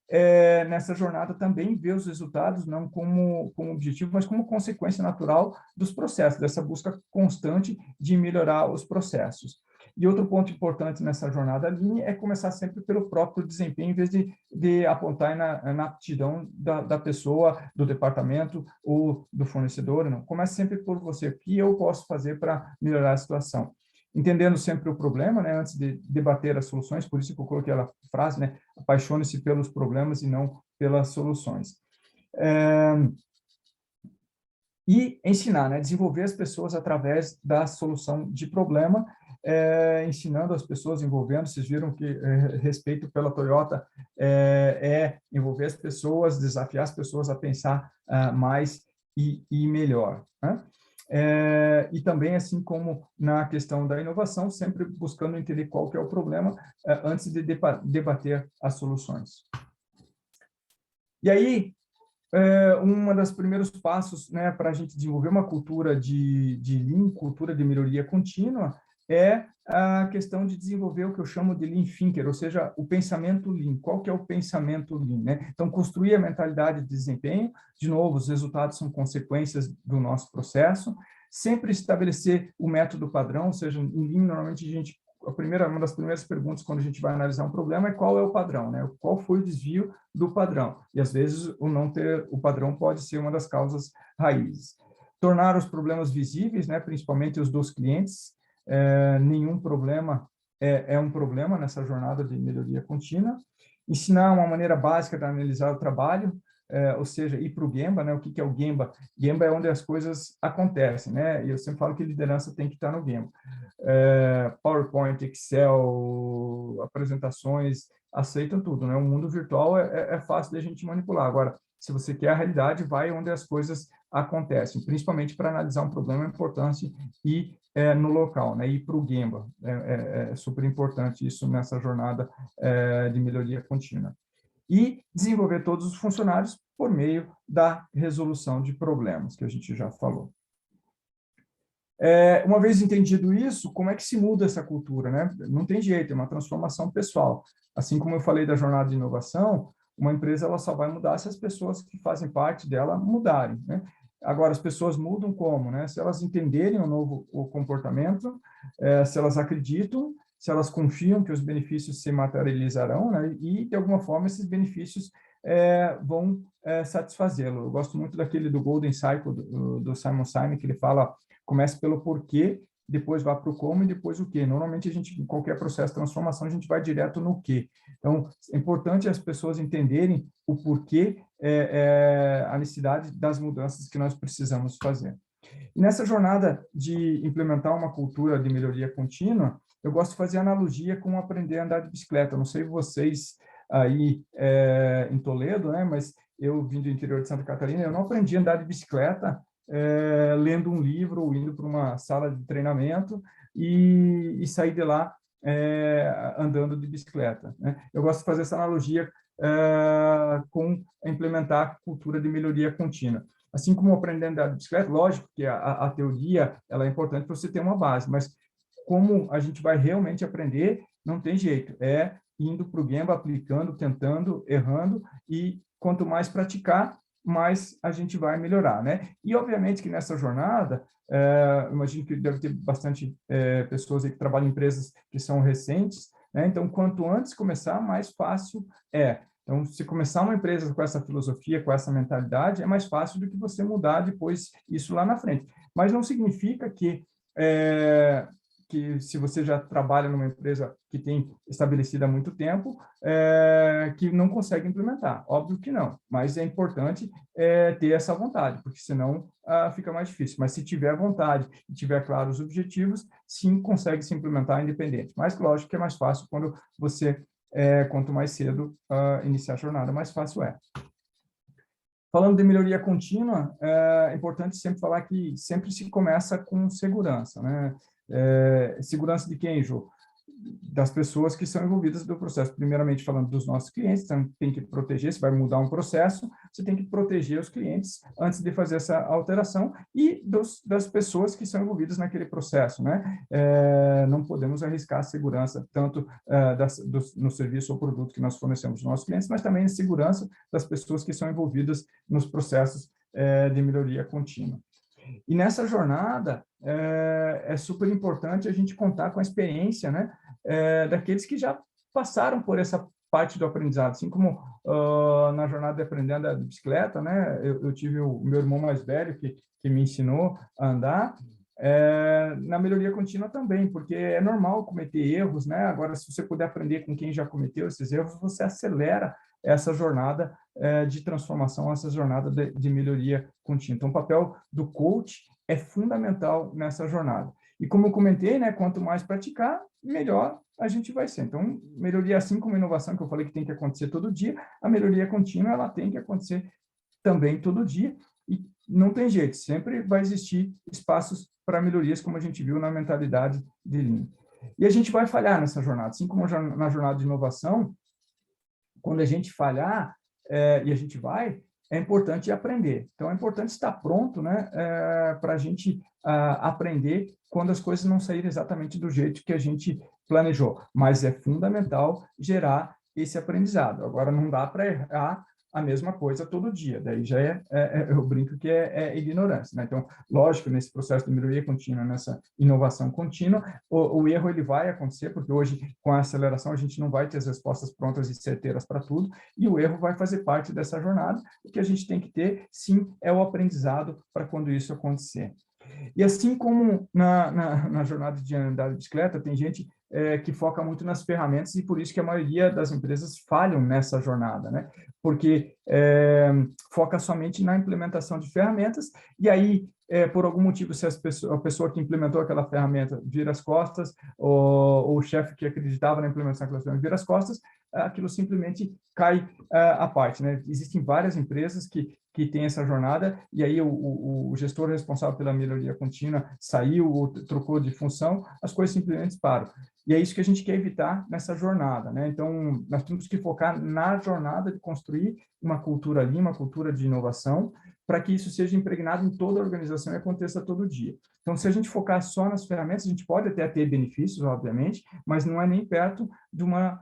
[SPEAKER 2] nessa jornada, também ver os resultados, não como objetivo, mas como consequência natural dos processos, dessa busca constante de melhorar os processos. E outro ponto importante nessa jornada Lean é começar sempre pelo próprio desempenho, em vez de apontar na aptidão da pessoa, do departamento ou do fornecedor. Não. Comece sempre por você. O que eu posso fazer para melhorar a situação? Entendendo sempre o problema, né, antes de debater as soluções, por isso que eu coloquei aquela frase, né, apaixone-se pelos problemas e não pelas soluções. E ensinar, né, desenvolver as pessoas através da solução de problema, ensinando as pessoas, envolvendo. Vocês viram que respeito pela Toyota envolver as pessoas, desafiar as pessoas a pensar mais e melhor, né? E também, assim como na questão da inovação, sempre buscando entender qual que é o problema antes de debater as soluções. E aí, um dos primeiros passos, né, para a gente desenvolver uma cultura de Lean, cultura de melhoria contínua, é a questão de desenvolver o que eu chamo de Lean Thinker, ou seja, o pensamento Lean. Qual que é o pensamento Lean, né? Então, construir a mentalidade de desempenho. De novo, os resultados são consequências do nosso processo. Sempre estabelecer o método padrão, ou seja, em Lean, normalmente uma das primeiras perguntas quando a gente vai analisar um problema é qual é o padrão, né? Qual foi o desvio do padrão? E às vezes o não ter o padrão pode ser uma das causas raízes. Tornar os problemas visíveis, né? Principalmente os dos clientes. Nenhum problema é um problema nessa jornada de melhoria contínua. Ensinar uma maneira básica de analisar o trabalho, ou seja, ir para o Gemba, né? O que é o Gemba? Gemba é onde as coisas acontecem, né? E eu sempre falo que liderança tem que estar no Gemba. PowerPoint, Excel, apresentações, aceitam tudo, né? O mundo virtual é fácil de a gente manipular. Agora, se você quer a realidade, vai onde as coisas acontecem, principalmente para analisar um problema, é importante ir no local, né? Ir para o Gemba. É super importante isso nessa jornada de melhoria contínua. E desenvolver todos os funcionários por meio da resolução de problemas, que a gente já falou. Uma vez entendido isso, como é que se muda essa cultura, né? Não tem jeito, é uma transformação pessoal. Assim como eu falei da jornada de inovação, uma empresa ela só vai mudar se as pessoas que fazem parte dela mudarem, né? Agora, as pessoas mudam como, né? Se elas entenderem o comportamento, se elas acreditam, se elas confiam que os benefícios se materializarão, né? E, de alguma forma, esses benefícios vão satisfazê-lo. Eu gosto muito daquele do Golden Cycle, do Simon Sinek, que ele fala: comece pelo porquê, depois vá para o como e depois o quê. Normalmente, em qualquer processo de transformação, a gente vai direto no quê. Então, é importante as pessoas entenderem o porquê, a necessidade das mudanças que nós precisamos fazer. E nessa jornada de implementar uma cultura de melhoria contínua, eu gosto de fazer analogia com aprender a andar de bicicleta. Eu não sei vocês aí em Toledo, né, mas eu vim do interior de Santa Catarina, eu não aprendi a andar de bicicleta lendo um livro ou indo para uma sala de treinamento e sair de lá andando de bicicleta, né? Eu gosto de fazer essa analogia com implementar a cultura de melhoria contínua. Assim como aprender a andar de bicicleta, lógico que a teoria ela é importante para você ter uma base, mas como a gente vai realmente aprender, não tem jeito, indo para o Gemba, aplicando, tentando, errando, e quanto mais praticar, mais a gente vai melhorar, né? E, obviamente, que nessa jornada, imagino que deve ter bastante pessoas aí que trabalham em empresas que são recentes, né? Então, quanto antes começar, mais fácil é. Então, se começar uma empresa com essa filosofia, com essa mentalidade, é mais fácil do que você mudar depois isso lá na frente. Mas não significa que que se você já trabalha numa empresa que tem estabelecida há muito tempo, que não consegue implementar. Óbvio que não, mas é importante ter essa vontade, porque senão fica mais difícil. Mas se tiver vontade e tiver claros os objetivos, sim, consegue se implementar independente. Mas, lógico que é mais fácil quando você, quanto mais cedo iniciar a jornada, mais fácil é. Falando de melhoria contínua, é importante sempre falar que sempre se começa com segurança, né? Segurança de quem, Jô? Das pessoas que são envolvidas do processo. Primeiramente, falando dos nossos clientes, então tem que proteger, se vai mudar um processo, você tem que proteger os clientes antes de fazer essa alteração e das pessoas que são envolvidas naquele processo, né? Não podemos arriscar a segurança, tanto no serviço ou produto que nós fornecemos aos nossos clientes, mas também a segurança das pessoas que são envolvidas nos processos de melhoria contínua. E nessa jornada, é super importante a gente contar com a experiência, né, daqueles que já passaram por essa parte do aprendizado. Assim como na jornada de aprendendo de bicicleta, né, eu tive o meu irmão mais velho que me ensinou a andar, na melhoria contínua também, porque é normal cometer erros, né? Agora, se você puder aprender com quem já cometeu esses erros, você acelera essa jornada de transformação, essa jornada de melhoria contínua. Então, o papel do coach é fundamental nessa jornada. E como eu comentei, né, quanto mais praticar, melhor a gente vai ser. Então, melhoria, assim como inovação, que eu falei que tem que acontecer todo dia, a melhoria contínua, ela tem que acontecer também todo dia, e não tem jeito, sempre vai existir espaços para melhorias, como a gente viu na mentalidade de Lean. E a gente vai falhar nessa jornada, assim como na jornada de inovação, quando a gente falhar, e a gente vai, é importante aprender. Então, é importante estar pronto, né, para a gente aprender quando as coisas não saírem exatamente do jeito que a gente planejou. Mas é fundamental gerar esse aprendizado. Agora, não dá para errar a mesma coisa todo dia. Daí já eu brinco que é ignorância, né? Então, lógico, nesse processo de melhoria contínua, nessa inovação contínua, o erro ele vai acontecer, porque hoje, com a aceleração, a gente não vai ter as respostas prontas e certeiras para tudo, e o erro vai fazer parte dessa jornada. O que a gente tem que ter, sim, é o aprendizado para quando isso acontecer. E assim como na jornada de andar de bicicleta, tem gente que foca muito nas ferramentas e por isso que a maioria das empresas falham nessa jornada, né? Porque foca somente na implementação de ferramentas e aí, por algum motivo, se a pessoa que implementou aquela ferramenta vira as costas ou o chefe que acreditava na implementação daquela ferramenta vira as costas, aquilo simplesmente cai à parte, né? Existem várias empresas que tem essa jornada, e aí o gestor responsável pela melhoria contínua saiu ou trocou de função, as coisas simplesmente param. E é isso que a gente quer evitar nessa jornada, né? Então, nós temos que focar na jornada de construir uma cultura ali, uma cultura de inovação, para que isso seja impregnado em toda a organização e aconteça todo dia. Então, se a gente focar só nas ferramentas, a gente pode até ter benefícios, obviamente, mas não é nem perto de uma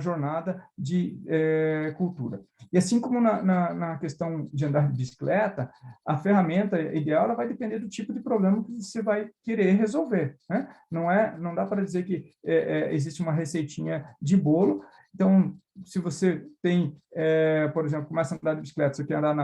[SPEAKER 2] jornada de cultura. E assim como na questão de andar de bicicleta, a ferramenta ideal ela vai depender do tipo de problema que você vai querer resolver, né? Não dá para dizer que existe uma receitinha de bolo. Então, se você tem, por exemplo, começa a andar de bicicleta, você quer andar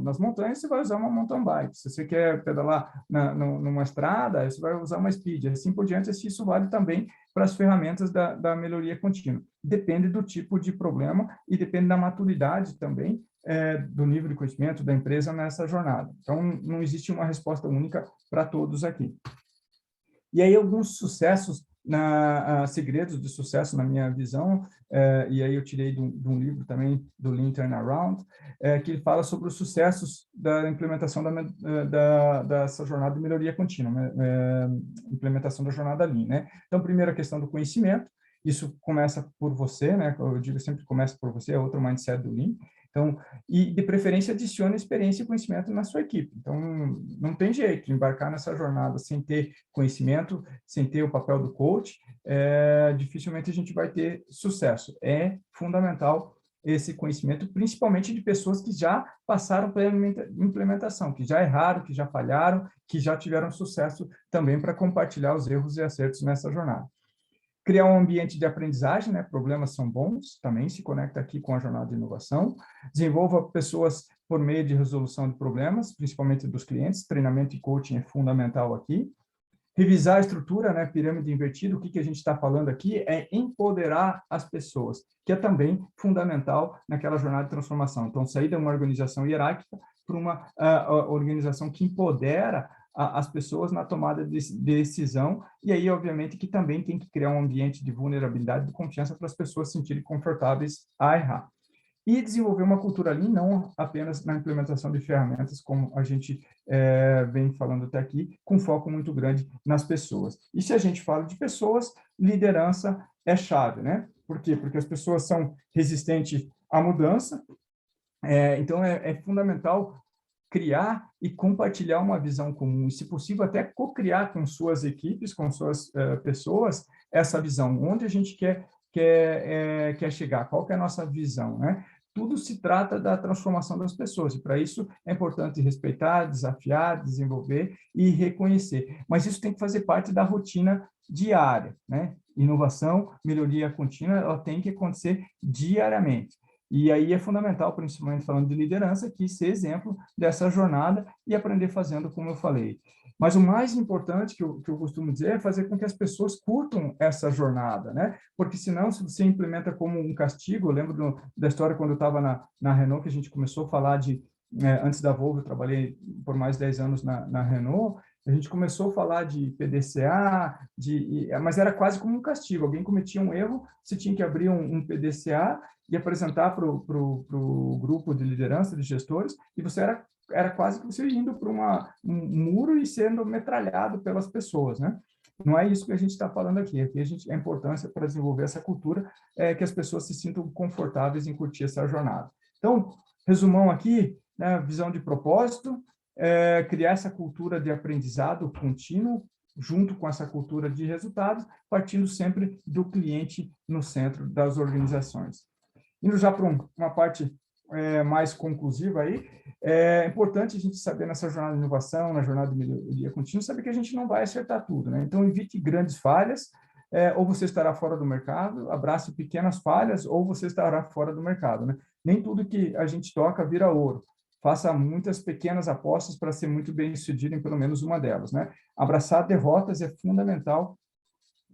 [SPEAKER 2] nas montanhas, você vai usar uma mountain bike. Se você quer pedalar numa estrada, você vai usar uma speed. Assim por diante, isso vale também para as ferramentas da melhoria contínua. Depende do tipo de problema e depende da maturidade também do nível de conhecimento da empresa nessa jornada. Então, não existe uma resposta única para todos aqui. E aí, alguns sucessos, segredos de sucesso na minha visão, e aí eu tirei de um livro também, do Lean Turnaround, que ele fala sobre os sucessos da implementação dessa jornada de melhoria contínua, né? Implementação da jornada Lean, né? Então, primeiro, a questão do conhecimento, isso começa por você, né? Eu digo sempre começa por você, é outro mindset do Lean. Então, e de preferência adicione experiência e conhecimento na sua equipe. Então, não tem jeito de embarcar nessa jornada sem ter conhecimento, sem ter o papel do coach, dificilmente a gente vai ter sucesso. É fundamental esse conhecimento, principalmente de pessoas que já passaram pela implementação, que já erraram, que já falharam, que já tiveram sucesso também para compartilhar os erros e acertos nessa jornada. Criar um ambiente de aprendizagem, né? Problemas são bons, também se conecta aqui com a jornada de inovação. Desenvolva pessoas por meio de resolução de problemas, principalmente dos clientes. Treinamento e coaching é fundamental aqui. Revisar a estrutura, né, pirâmide invertida, o que a gente está falando aqui é empoderar as pessoas, que é também fundamental naquela jornada de transformação. Então, sair de uma organização hierárquica para uma organização que empodera as pessoas na tomada de decisão, e aí, obviamente, que também tem que criar um ambiente de vulnerabilidade e de confiança para as pessoas se sentirem confortáveis a errar. E desenvolver uma cultura Lean, não apenas na implementação de ferramentas, como a gente vem falando até aqui, com foco muito grande nas pessoas. E se a gente fala de pessoas, liderança é chave, né? Por quê? Porque as pessoas são resistentes à mudança, então é fundamental criar e compartilhar uma visão comum, e, se possível, até co-criar com suas equipes, com suas pessoas, essa visão, onde a gente quer chegar, qual que é a nossa visão, né? Tudo se trata da transformação das pessoas, e para isso é importante respeitar, desafiar, desenvolver e reconhecer. Mas isso tem que fazer parte da rotina diária, né? Inovação, melhoria contínua, ela tem que acontecer diariamente. E aí é fundamental, principalmente falando de liderança, que ser exemplo dessa jornada e aprender fazendo, como eu falei. Mas o mais importante que eu costumo dizer é fazer com que as pessoas curtam essa jornada, né? Porque senão, se você implementa como um castigo, eu lembro da história quando eu estava na Renault, que a gente começou a falar antes da Volvo, eu trabalhei por mais de 10 anos na Renault, a gente começou a falar de PDCA, mas era quase como um castigo. Alguém cometia um erro, você tinha que abrir um PDCA e apresentar para o grupo de liderança, de gestores, e você era quase que você indo para um muro e sendo metralhado pelas pessoas, né? Não é isso que a gente está falando aqui. Aqui a importância para desenvolver essa cultura é que as pessoas se sintam confortáveis em curtir essa jornada. Então, resumão aqui, né, visão de propósito, criar essa cultura de aprendizado contínuo, junto com essa cultura de resultados, partindo sempre do cliente no centro das organizações. Indo já para uma parte mais conclusiva aí, é importante a gente saber nessa jornada de inovação, na jornada de melhoria contínua, saber que a gente não vai acertar tudo, né? Então, evite grandes falhas, ou você estará fora do mercado, abrace pequenas falhas, ou você estará fora do mercado, né? Nem tudo que a gente toca vira ouro. Faça muitas pequenas apostas para ser muito bem-sucedido em pelo menos uma delas, né? Abraçar derrotas é fundamental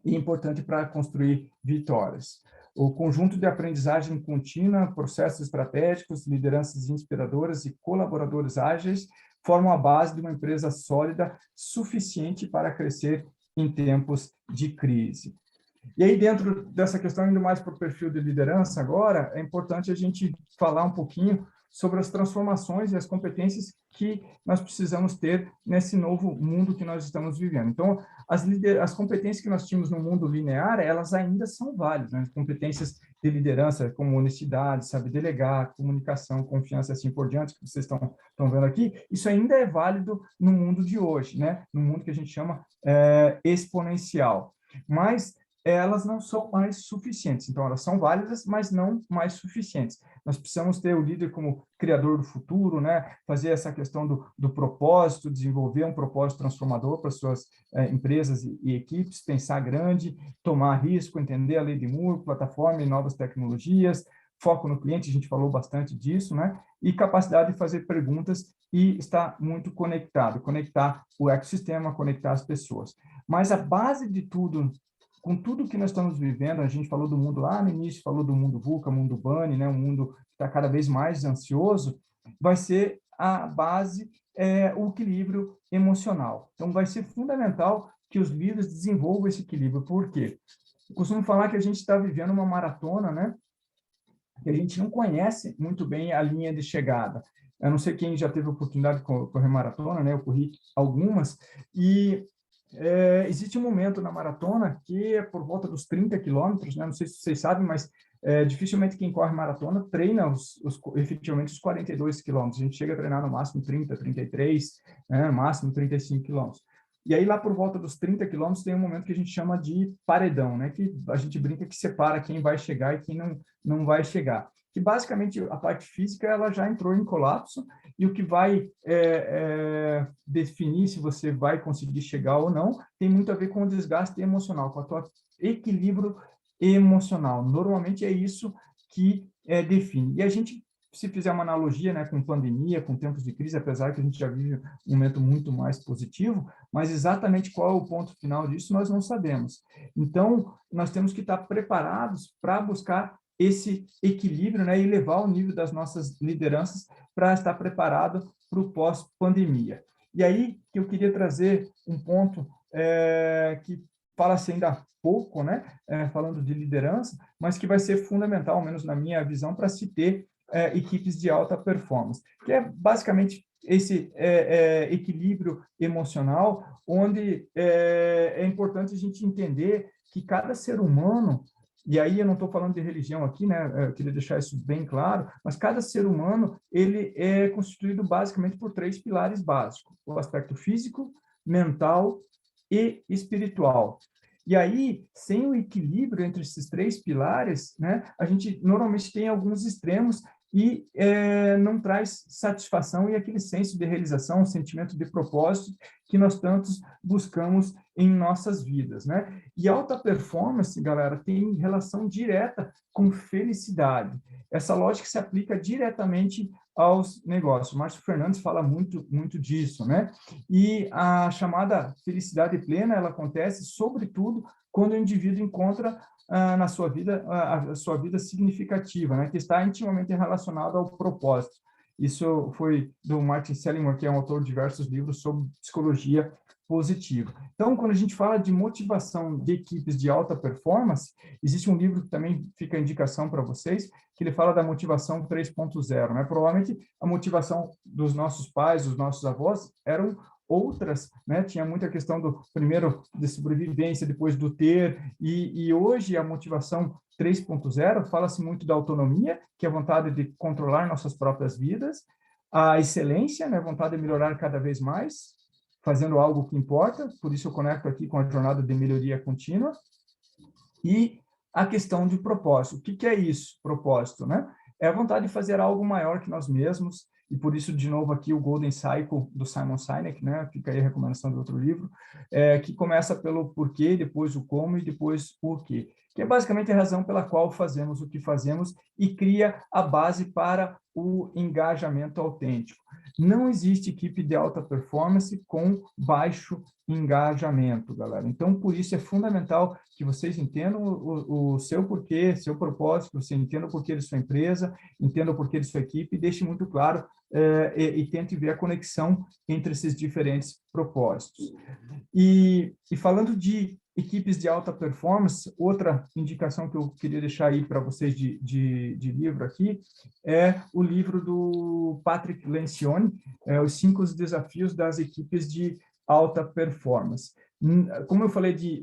[SPEAKER 2] e importante para construir vitórias. O conjunto de aprendizagem contínua, processos estratégicos, lideranças inspiradoras e colaboradores ágeis formam a base de uma empresa sólida, suficiente para crescer em tempos de crise. E aí, dentro dessa questão, indo mais para o perfil de liderança agora, é importante a gente falar um pouquinho sobre as transformações e as competências que nós precisamos ter nesse novo mundo que nós estamos vivendo. Então, as competências que nós tínhamos no mundo linear, elas ainda são válidas, né? Competências de liderança, como honestidade, saber delegar, comunicação, confiança, assim por diante, que vocês estão vendo aqui, isso ainda é válido no mundo de hoje, né? No mundo que a gente chama exponencial. Mas elas não são mais suficientes. Então, elas são válidas, mas não mais suficientes. Nós precisamos ter o líder como criador do futuro, né? Fazer essa questão do propósito, desenvolver um propósito transformador para suas empresas e equipes, pensar grande, tomar risco, entender a lei de Moore, plataforma e novas tecnologias, foco no cliente, a gente falou bastante disso, né? E capacidade de fazer perguntas e estar muito conectado, conectar o ecossistema, conectar as pessoas. Mas a base de tudo, com tudo que nós estamos vivendo, a gente falou do mundo lá no início, falou do mundo VUCA, mundo BUNny, né, um mundo que está cada vez mais ansioso, vai ser a base, o equilíbrio emocional. Então, vai ser fundamental que os líderes desenvolvam esse equilíbrio. Por quê? Eu costumo falar que a gente está vivendo uma maratona, né, que a gente não conhece muito bem a linha de chegada. Eu não sei quem já teve a oportunidade de correr maratona, né, eu corri algumas, e existe um momento na maratona que é por volta dos 30 quilômetros, né? Não sei se vocês sabem, mas dificilmente quem corre maratona treina efetivamente os 42 quilômetros. A gente chega a treinar no máximo 30, 33, né? Máximo 35 quilômetros. E aí, lá por volta dos 30 quilômetros, tem um momento que a gente chama de paredão, né? Que a gente brinca que separa quem vai chegar e quem não vai chegar. Que basicamente a parte física ela já entrou em colapso, e o que vai definir se você vai conseguir chegar ou não tem muito a ver com o desgaste emocional, com o teu equilíbrio emocional. Normalmente é isso que define. E a gente se fizer uma analogia, né, com pandemia, com tempos de crise, apesar que a gente já vive um momento muito mais positivo, mas exatamente qual é o ponto final disso nós não sabemos. Então, nós temos que estar preparados para buscar esse equilíbrio, né, e levar o nível das nossas lideranças para estar preparado para o pós-pandemia. E aí que eu queria trazer um ponto que fala-se ainda pouco, né, falando de liderança, mas que vai ser fundamental, ao menos na minha visão, para se ter equipes de alta performance, que é basicamente esse equilíbrio emocional, onde é importante a gente entender que cada ser humano, e aí eu não estou falando de religião aqui, né? Eu queria deixar isso bem claro, mas cada ser humano ele é constituído basicamente por 3 pilares básicos: o aspecto físico, mental e espiritual. E aí, sem o equilíbrio entre esses 3 pilares, né, a gente normalmente tem alguns extremos e não traz satisfação e aquele senso de realização, um sentimento de propósito que nós tantos buscamos em nossas vidas, né? E alta performance, galera, tem relação direta com felicidade. Essa lógica se aplica diretamente aos negócios. Márcio Fernandes fala muito disso, né? E a chamada felicidade plena, ela acontece, sobretudo, quando o indivíduo encontra na sua vida a sua vida significativa, né? Que está intimamente relacionado ao propósito. Isso foi do Martin Seligman, que é um autor de diversos livros sobre psicologia positiva. Então, quando a gente fala de motivação de equipes de alta performance, existe um livro que também fica a indicação para vocês, que ele fala da motivação 3.0, né? Provavelmente a motivação dos nossos pais, dos nossos avós, eram outras, né? Tinha muita questão do primeiro de sobrevivência, depois do ter, e hoje a motivação 3.0 fala-se muito da autonomia, que é a vontade de controlar nossas próprias vidas, a excelência, né? A vontade de melhorar cada vez mais, fazendo algo que importa, por isso eu conecto aqui com a jornada de melhoria contínua, e a questão de propósito. O que é isso, propósito, né? É a vontade de fazer algo maior que nós mesmos, e por isso, de novo, aqui o Golden Cycle do Simon Sinek, né? Fica aí a recomendação do outro livro, que começa pelo porquê, depois o como e depois o quê, que é basicamente a razão pela qual fazemos o que fazemos e cria a base para o engajamento autêntico. Não existe equipe de alta performance com baixo engajamento, galera. Então, por isso é fundamental que vocês entendam o seu porquê, seu propósito, que você entenda o porquê de sua empresa, entenda o porquê de sua equipe e deixe muito claro e tente ver a conexão entre esses diferentes propósitos. E falando de equipes de alta performance, outra indicação que eu queria deixar aí para vocês de livro aqui é o livro do Patrick Lencioni, Os 5 Desafios das Equipes de Alta Performance. Como eu falei de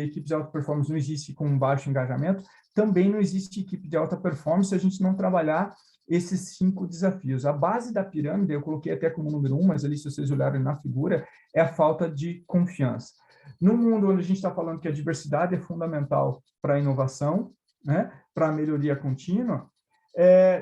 [SPEAKER 2] equipes de alta performance não existe com baixo engajamento, também não existe equipe de alta performance se a gente não trabalhar esses 5 desafios. A base da pirâmide, eu coloquei até como número 1, mas ali, se vocês olharem na figura, é a falta de confiança. No mundo onde a gente está falando que a diversidade é fundamental para a inovação, né, para a melhoria contínua,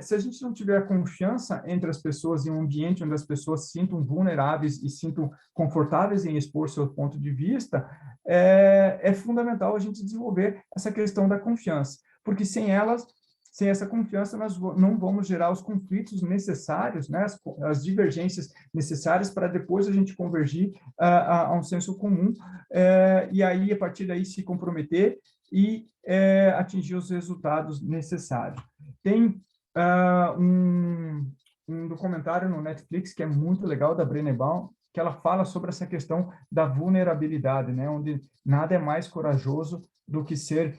[SPEAKER 2] se a gente não tiver confiança entre as pessoas em um ambiente onde as pessoas se sintam vulneráveis e sintam confortáveis em expor seu ponto de vista, é fundamental a gente desenvolver essa questão da confiança, porque sem essa confiança, nós não vamos gerar os conflitos necessários, né, as divergências necessárias para depois a gente convergir a um senso comum, e aí, a partir daí, se comprometer e atingir os resultados necessários. Tem um documentário no Netflix que é muito legal, da Brené Brown, que ela fala sobre essa questão da vulnerabilidade, né, onde nada é mais corajoso do que ser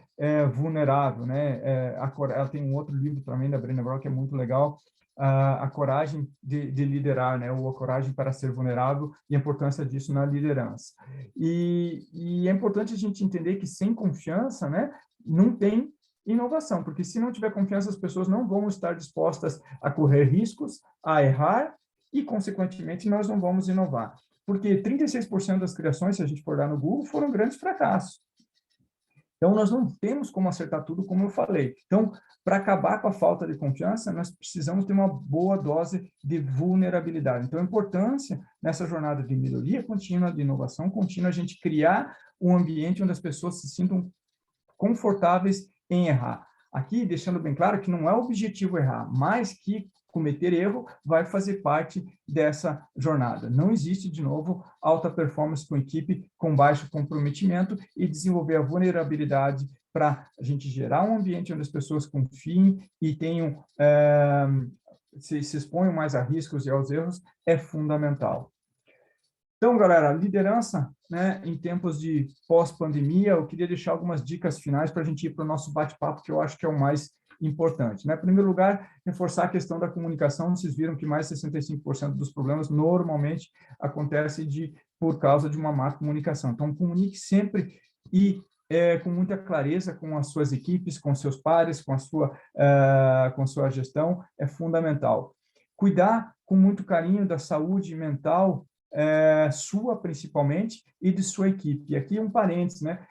[SPEAKER 2] vulnerável, né? Ela tem um outro livro também da Brené Brown que é muito legal, a coragem de liderar, né? Ou a coragem para ser vulnerável e a importância disso na liderança. E é importante a gente entender que sem confiança, né, não tem inovação, porque se não tiver confiança, as pessoas não vão estar dispostas a correr riscos, a errar e, consequentemente, nós não vamos inovar. Porque 36% das criações, se a gente for lá no Google, foram grandes fracassos. Então, nós não temos como acertar tudo, como eu falei. Então, para acabar com a falta de confiança, nós precisamos ter uma boa dose de vulnerabilidade. Então, a importância nessa jornada de melhoria contínua, de inovação contínua, a gente criar um ambiente onde as pessoas se sintam confortáveis em errar. Aqui, deixando bem claro que não é o objetivo errar, mas que cometer erro, vai fazer parte dessa jornada. Não existe, de novo, alta performance com equipe com baixo comprometimento e desenvolver a vulnerabilidade para a gente gerar um ambiente onde as pessoas confiem e tenham, se exponham mais a riscos e aos erros, é fundamental. Então, galera, liderança, né, em tempos de pós-pandemia, eu queria deixar algumas dicas finais para a gente ir para o nosso bate-papo, que eu acho que é o mais importante. Né? Em primeiro lugar, reforçar a questão da comunicação. Vocês viram que mais de 65% dos problemas normalmente acontecem por causa de uma má comunicação. Então, comunique sempre e com muita clareza com as suas equipes, com seus pares, com a sua gestão, é fundamental. Cuidar com muito carinho da saúde mental, sua principalmente, e de sua equipe. E aqui um parênteses, né?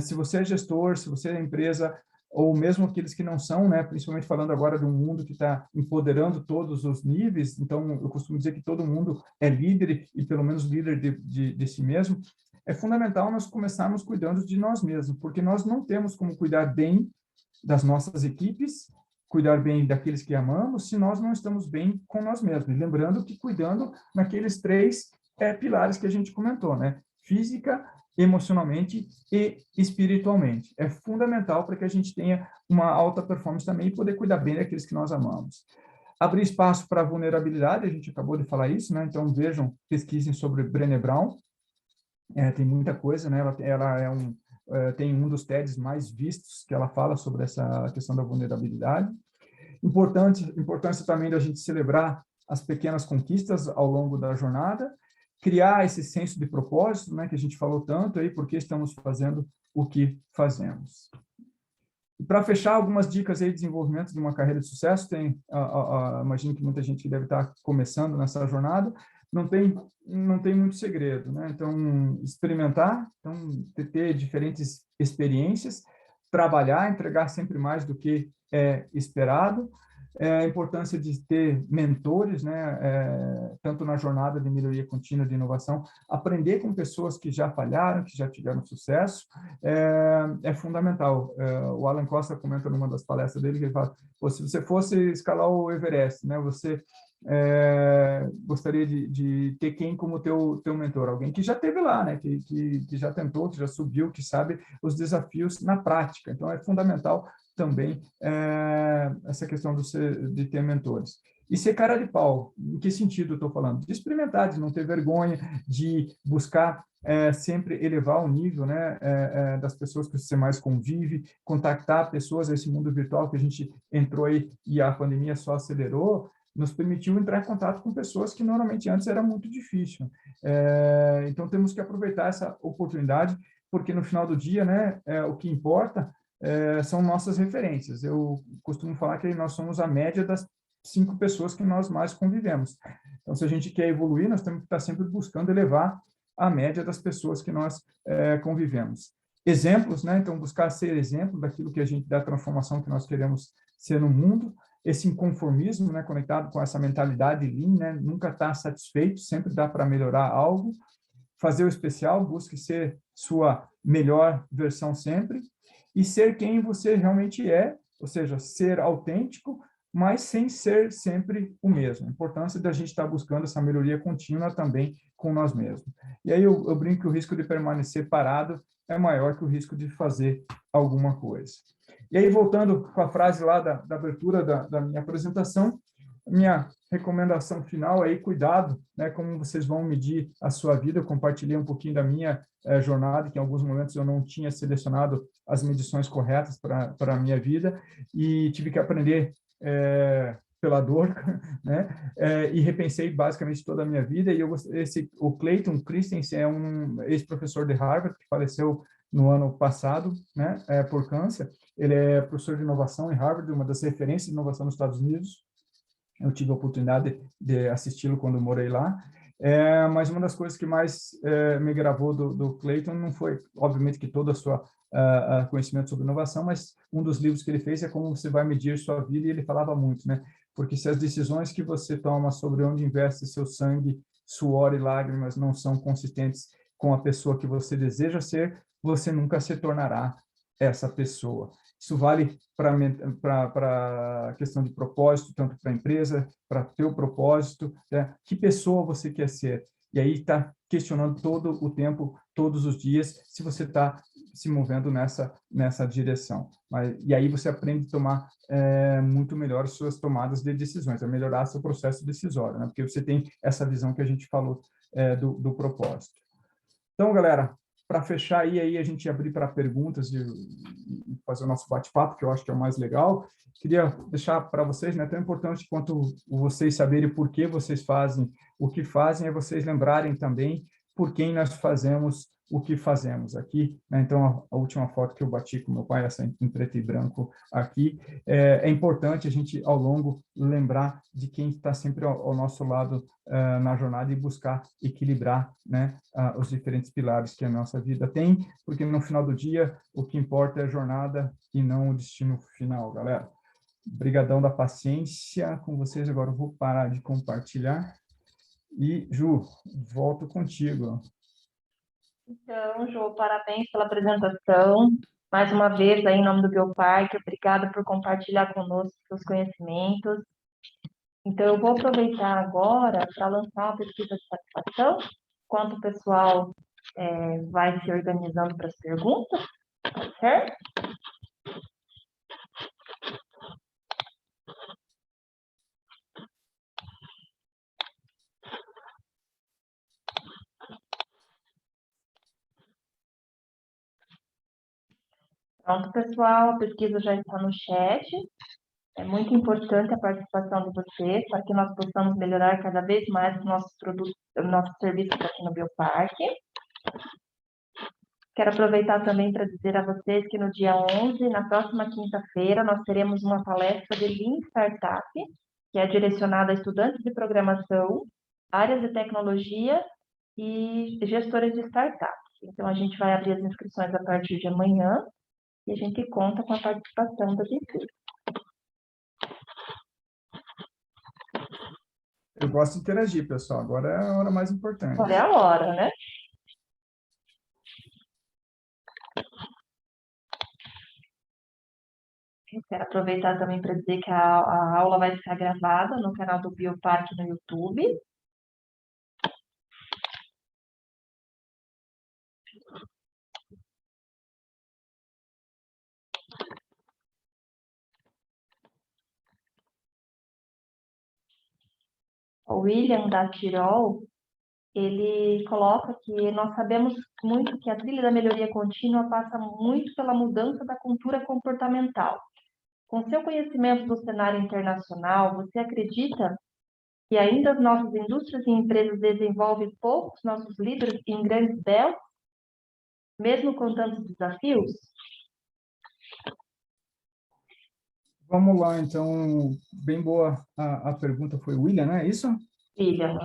[SPEAKER 2] Se você é gestor, se você é empresa, ou mesmo aqueles que não são, né? Principalmente falando agora de um mundo que está empoderando todos os níveis, então eu costumo dizer que todo mundo é líder, e pelo menos líder de si mesmo, é fundamental nós começarmos cuidando de nós mesmos, porque nós não temos como cuidar bem das nossas equipes, cuidar bem daqueles que amamos, se nós não estamos bem com nós mesmos. E lembrando que cuidando naqueles 3 pilares que a gente comentou, né? Física, emocionalmente e espiritualmente. É fundamental para que a gente tenha uma alta performance também e poder cuidar bem daqueles que nós amamos. Abrir espaço para a vulnerabilidade, a gente acabou de falar isso, né? Então, vejam, pesquisem sobre Brené Brown. Tem muita coisa, né? Ela tem um dos TEDs mais vistos que ela fala sobre essa questão da vulnerabilidade. Importância também da gente celebrar as pequenas conquistas ao longo da jornada, criar esse senso de propósito, né, que a gente falou tanto aí, porque estamos fazendo o que fazemos. E para fechar, algumas dicas aí de desenvolvimento de uma carreira de sucesso, imagino que muita gente deve estar começando nessa jornada, não tem muito segredo, né? Então, experimentar, então, ter diferentes experiências, trabalhar, entregar sempre mais do que é esperado, a importância de ter mentores, né? Tanto na jornada de melhoria contínua de inovação, aprender com pessoas que já falharam, que já tiveram sucesso, é fundamental. O Alan Costa comenta numa das palestras dele que ele fala: se você fosse escalar o Everest, né? Você gostaria de ter quem como teu mentor? Alguém que já esteve lá, né? Que já tentou, que já subiu, que sabe os desafios na prática. Então, é fundamental também essa questão de ter mentores. E ser cara de pau, em que sentido eu estou falando? De experimentar, de não ter vergonha, de buscar sempre elevar o nível, né, das pessoas que você mais convive, contactar pessoas, esse mundo virtual que a gente entrou aí e a pandemia só acelerou, nos permitiu entrar em contato com pessoas que normalmente antes era muito difícil. Então, temos que aproveitar essa oportunidade, porque no final do dia, né, o que importa são nossas referências. Eu costumo falar que nós somos a média das 5 pessoas que nós mais convivemos. Então, se a gente quer evoluir, nós temos que estar sempre buscando elevar a média das pessoas que nós convivemos. Exemplos, né? Então, buscar ser exemplo daquilo que a gente, da transformação que nós queremos ser no mundo. Esse inconformismo, né, conectado com essa mentalidade lean, né, nunca está satisfeito, sempre dá para melhorar algo. Fazer o especial, busque ser sua melhor versão sempre e ser quem você realmente é, ou seja, ser autêntico, mas sem ser sempre o mesmo. A importância da gente estar buscando essa melhoria contínua também com nós mesmos. E aí eu brinco que o risco de permanecer parado é maior que o risco de fazer alguma coisa. E aí, voltando com a frase lá da abertura da minha apresentação, minha recomendação final é cuidado, né, como vocês vão medir a sua vida. Eu compartilhei um pouquinho da minha jornada, que em alguns momentos eu não tinha selecionado as medições corretas para a minha vida, e tive que aprender pela dor, né? E repensei basicamente toda a minha vida. E o Clayton Christensen é um ex-professor de Harvard que faleceu no ano passado, né, por câncer. Ele é professor de inovação em Harvard, uma das referências de inovação nos Estados Unidos. Eu tive a oportunidade de assisti-lo quando eu morei lá. Mas uma das coisas que mais me gravou do Clayton não foi, obviamente, que toda a sua conhecimento sobre inovação, mas um dos livros que ele fez é como você vai medir sua vida, e ele falava muito, né? Porque se as decisões que você toma sobre onde investe seu sangue, suor e lágrimas não são consistentes com a pessoa que você deseja ser, você nunca se tornará essa pessoa. Isso vale para a questão de propósito, tanto para a empresa, para teu propósito, né? Que pessoa você quer ser? E aí está questionando todo o tempo, todos os dias, se você está se movendo nessa direção. E aí você aprende a tomar muito melhor suas tomadas de decisões, a melhorar seu processo decisório, né? Porque você tem essa visão que a gente falou do propósito. Então, galera, para fechar aí a gente abrir para perguntas e fazer o nosso bate-papo, que eu acho que é o mais legal, queria deixar para vocês, né, tão importante quanto vocês saberem por que vocês fazem o que fazem, é vocês lembrarem também por quem nós fazemos o que fazemos aqui, né? Então, a última foto que eu bati com meu pai, essa em preto e branco aqui, é importante a gente, ao longo, lembrar de quem está sempre ao nosso lado na jornada e buscar equilibrar, né, os diferentes pilares que a nossa vida tem, porque no final do dia, o que importa é a jornada e não o destino final, galera. Obrigadão da paciência com vocês, agora eu vou parar de compartilhar. E, Ju, volto contigo.
[SPEAKER 1] Então, Jô, parabéns pela apresentação. Mais uma vez, aí, em nome do Bioparque, obrigada por compartilhar conosco seus conhecimentos. Então, eu vou aproveitar agora para lançar uma pesquisa de satisfação, enquanto o pessoal vai se organizando para as perguntas, tá certo? Pronto, pessoal, a pesquisa já está no chat. É muito importante a participação de vocês para que nós possamos melhorar cada vez mais os nossos produtos, os nossos serviços aqui no Bioparque. Quero aproveitar também para dizer a vocês que no dia 11, na próxima quinta-feira, nós teremos uma palestra de Lean Startup, que é direcionada a estudantes de programação, áreas de tecnologia e gestores de startups. Então, a gente vai abrir as inscrições a partir de amanhã e a gente conta com a participação das empresas.
[SPEAKER 2] Eu gosto de interagir, pessoal. Agora é a hora mais importante.
[SPEAKER 1] Agora é a hora, né? Quero aproveitar também para dizer que a aula vai ficar gravada no canal do Bioparque no YouTube. O William da Tirol, ele coloca que nós sabemos muito que a trilha da melhoria contínua passa muito pela mudança da cultura comportamental. Com seu conhecimento do cenário internacional, você acredita que ainda as nossas indústrias e empresas desenvolvem poucos nossos líderes em grandes belos, mesmo com tantos desafios?
[SPEAKER 2] Vamos lá, então, bem boa a pergunta, foi o William, né? É isso?
[SPEAKER 1] William.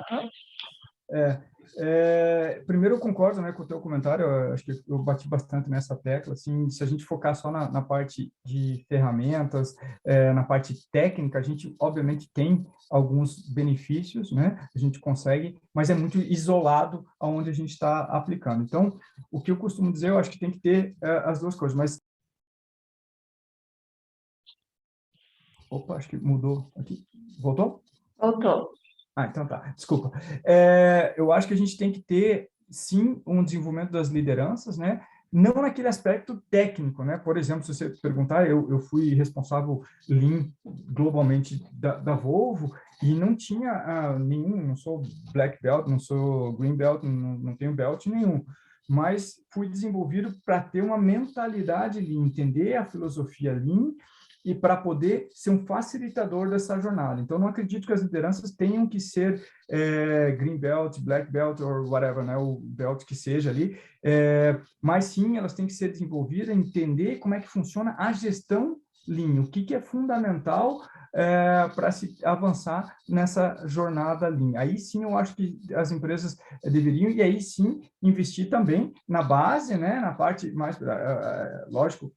[SPEAKER 2] Primeiro, eu concordo, né, com o teu comentário, eu acho que eu bati bastante nessa tecla, assim, se a gente focar só na parte de ferramentas, na parte técnica, a gente, obviamente, tem alguns benefícios, né, a gente consegue, mas é muito isolado aonde a gente está aplicando. Então, o que eu costumo dizer, eu acho que tem que ter as duas coisas, mas... Opa, acho que mudou aqui. Voltou?
[SPEAKER 1] Voltou.
[SPEAKER 2] Então tá, desculpa. Eu acho que a gente tem que ter, sim, um desenvolvimento das lideranças, né? Não naquele aspecto técnico, né? Por exemplo, se você perguntar, eu fui responsável Lean globalmente da Volvo e não tinha nenhum, não sou Black Belt, não sou Green Belt, não tenho belt nenhum, mas fui desenvolvido para ter uma mentalidade Lean, entender a filosofia Lean e para poder ser um facilitador dessa jornada. Então, não acredito que as lideranças tenham que ser green belt, black belt, or whatever, né, o belt que seja ali, mas sim, elas têm que ser desenvolvidas, entender como é que funciona a gestão Lean, o que é fundamental para se avançar nessa jornada Lean. Aí sim, eu acho que as empresas deveriam, e aí sim, investir também na base, né, na parte mais, lógico,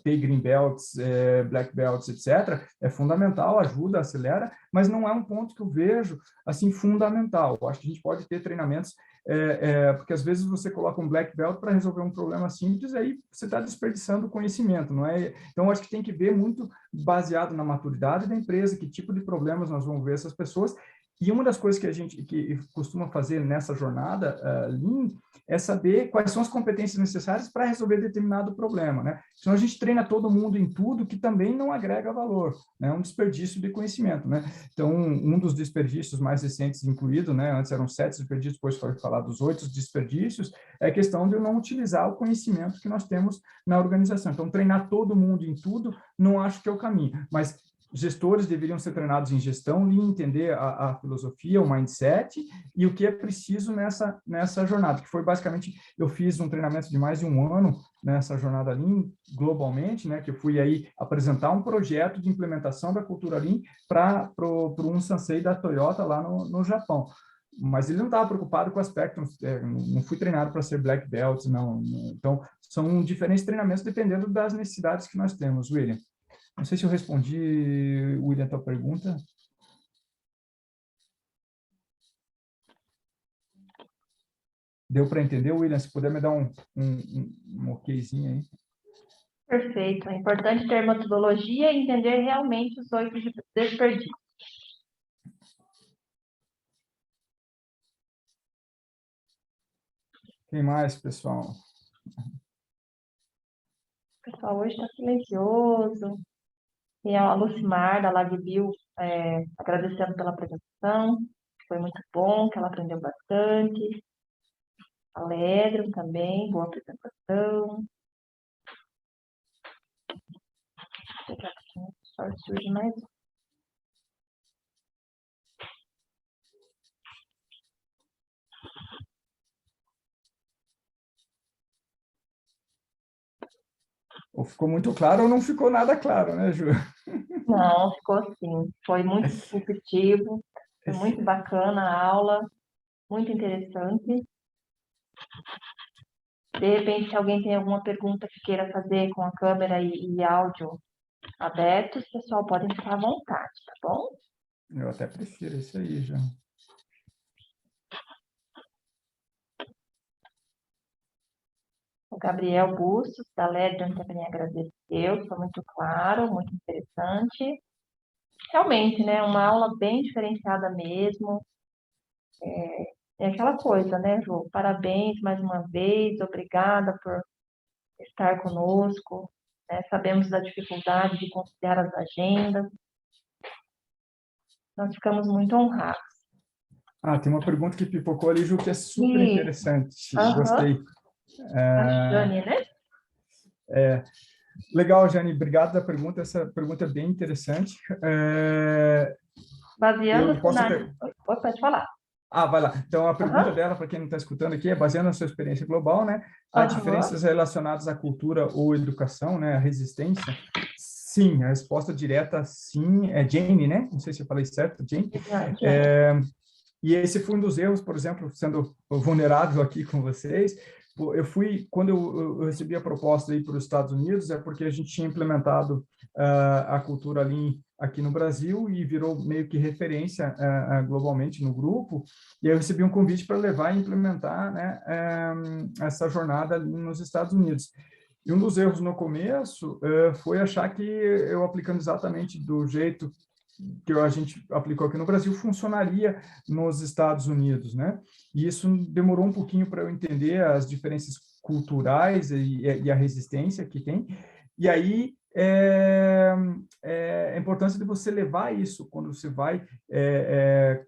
[SPEAKER 2] ter green belts, black belts, etc., é fundamental, ajuda, acelera, mas não é um ponto que eu vejo assim fundamental. Eu acho que a gente pode ter treinamentos, porque às vezes você coloca um black belt para resolver um problema simples, aí você está desperdiçando conhecimento, não é? Então, eu acho que tem que ver muito baseado na maturidade da empresa, que tipo de problemas nós vamos ver essas pessoas. E uma das coisas que a gente que costuma fazer nessa jornada Lean é saber quais são as competências necessárias para resolver determinado problema, né? Senão a gente treina todo mundo em tudo que também não agrega valor, né? É um desperdício de conhecimento, né? Então, um dos desperdícios mais recentes incluído, né? Antes eram 7 desperdícios, depois foi falar dos 8 desperdícios, é a questão de eu não utilizar o conhecimento que nós temos na organização. Então, treinar todo mundo em tudo, não acho que é o caminho, mas gestores deveriam ser treinados em gestão e entender a filosofia, o mindset e o que é preciso nessa jornada, que foi basicamente, eu fiz um treinamento de mais de um ano nessa jornada Lean, globalmente, né, que eu fui aí apresentar um projeto de implementação da cultura Lean para um sensei da Toyota lá no Japão. Mas ele não estava preocupado com o aspecto, não fui treinado para ser black belt, não. Então, são diferentes treinamentos dependendo das necessidades que nós temos, William. Não sei se eu respondi, William, a tua pergunta. Deu para entender, William? Se puder me dar um okzinho aí.
[SPEAKER 1] Perfeito. É importante ter metodologia e entender realmente os 8 desperdícios.
[SPEAKER 2] Quem mais, pessoal?
[SPEAKER 1] O pessoal hoje está silencioso. E a Lucimar, da LagBio, agradecendo pela apresentação. Foi muito bom, que ela aprendeu bastante. Alegre também, boa apresentação. Daqui a pouquinho só surge mais um.
[SPEAKER 2] Ou ficou muito claro ou não ficou nada claro, né, Ju?
[SPEAKER 1] Não, ficou assim. Foi muito intuitivo, foi muito bacana a aula, muito interessante. De repente, se alguém tem alguma pergunta que queira fazer com a câmera e áudio abertos, pessoal, podem ficar à vontade, tá bom?
[SPEAKER 2] Eu até prefiro isso aí, já.
[SPEAKER 1] O Gabriel Bustos, da Ledron, também agradeceu, foi muito claro, muito interessante. Realmente, né, uma aula bem diferenciada mesmo. É aquela coisa, né, Ju? Parabéns mais uma vez, obrigada por estar conosco. Né? Sabemos da dificuldade de conciliar as agendas. Nós ficamos muito honrados.
[SPEAKER 2] Ah, tem uma pergunta que pipocou ali, Ju, que é super interessante. Gostei.
[SPEAKER 1] A Jane, né?
[SPEAKER 2] Legal, Jane, obrigado da pergunta. Essa pergunta é bem interessante.
[SPEAKER 1] Baseando-se na... Pode falar.
[SPEAKER 2] Ah, vai lá. Então, a pergunta dela, para quem não está escutando aqui, é baseando na sua experiência global, né? Há diferenças relacionadas à cultura ou educação, né? A resistência? Sim, a resposta direta, sim. É Jane, né? Não sei se eu falei certo, Jane. E esse foi um dos erros, por exemplo, sendo vulnerável aqui com vocês. Quando eu recebi a proposta aí para os Estados Unidos, é porque a gente tinha implementado a cultura Lean aqui no Brasil e virou meio que referência globalmente no grupo, e eu recebi um convite para levar e implementar, né, essa jornada nos Estados Unidos. E um dos erros no começo foi achar que eu aplicando exatamente do jeito que a gente aplicou aqui no Brasil funcionaria nos Estados Unidos, né? E isso demorou um pouquinho para eu entender as diferenças culturais e a resistência que tem. E aí a importância de você levar isso quando você vai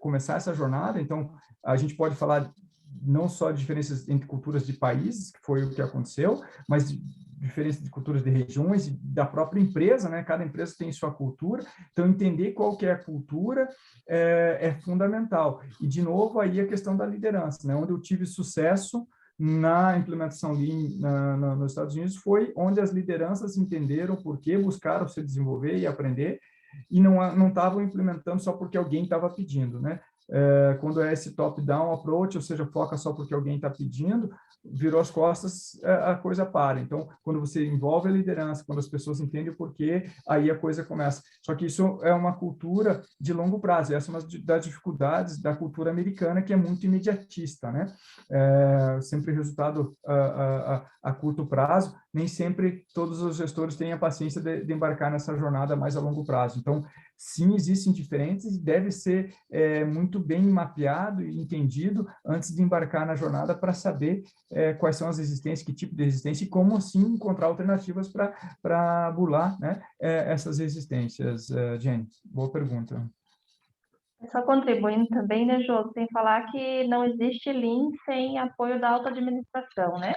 [SPEAKER 2] começar essa jornada. Então, a gente pode falar não só de diferenças entre culturas de países, que foi o que aconteceu, mas diferença de culturas de regiões e da própria empresa, né? Cada empresa tem sua cultura, então entender qual que é a cultura é fundamental. E, de novo, aí a questão da liderança, né? Onde eu tive sucesso na implementação Lean nos Estados Unidos foi onde as lideranças entenderam por que buscaram se desenvolver e aprender, e não estavam implementando só porque alguém estava pedindo, né? Quando é esse top-down approach, ou seja, foca só porque alguém está pedindo, virou as costas, a coisa para. Então, quando você envolve a liderança, quando as pessoas entendem o porquê, aí a coisa começa. Só que isso é uma cultura de longo prazo. Essa é uma das dificuldades da cultura americana, que é muito imediatista, né? Sempre resultado a curto prazo. Nem sempre todos os gestores têm a paciência de embarcar nessa jornada mais a longo prazo. Então, sim, existem diferenças e deve ser muito bem mapeado e entendido antes de embarcar na jornada para saber quais são as resistências, que tipo de resistência e como, sim, encontrar alternativas para burlar, né, essas resistências. Jenny, boa pergunta.
[SPEAKER 1] Só contribuindo também, né, Jô, sem falar que não existe Lean sem apoio da alta administração, né?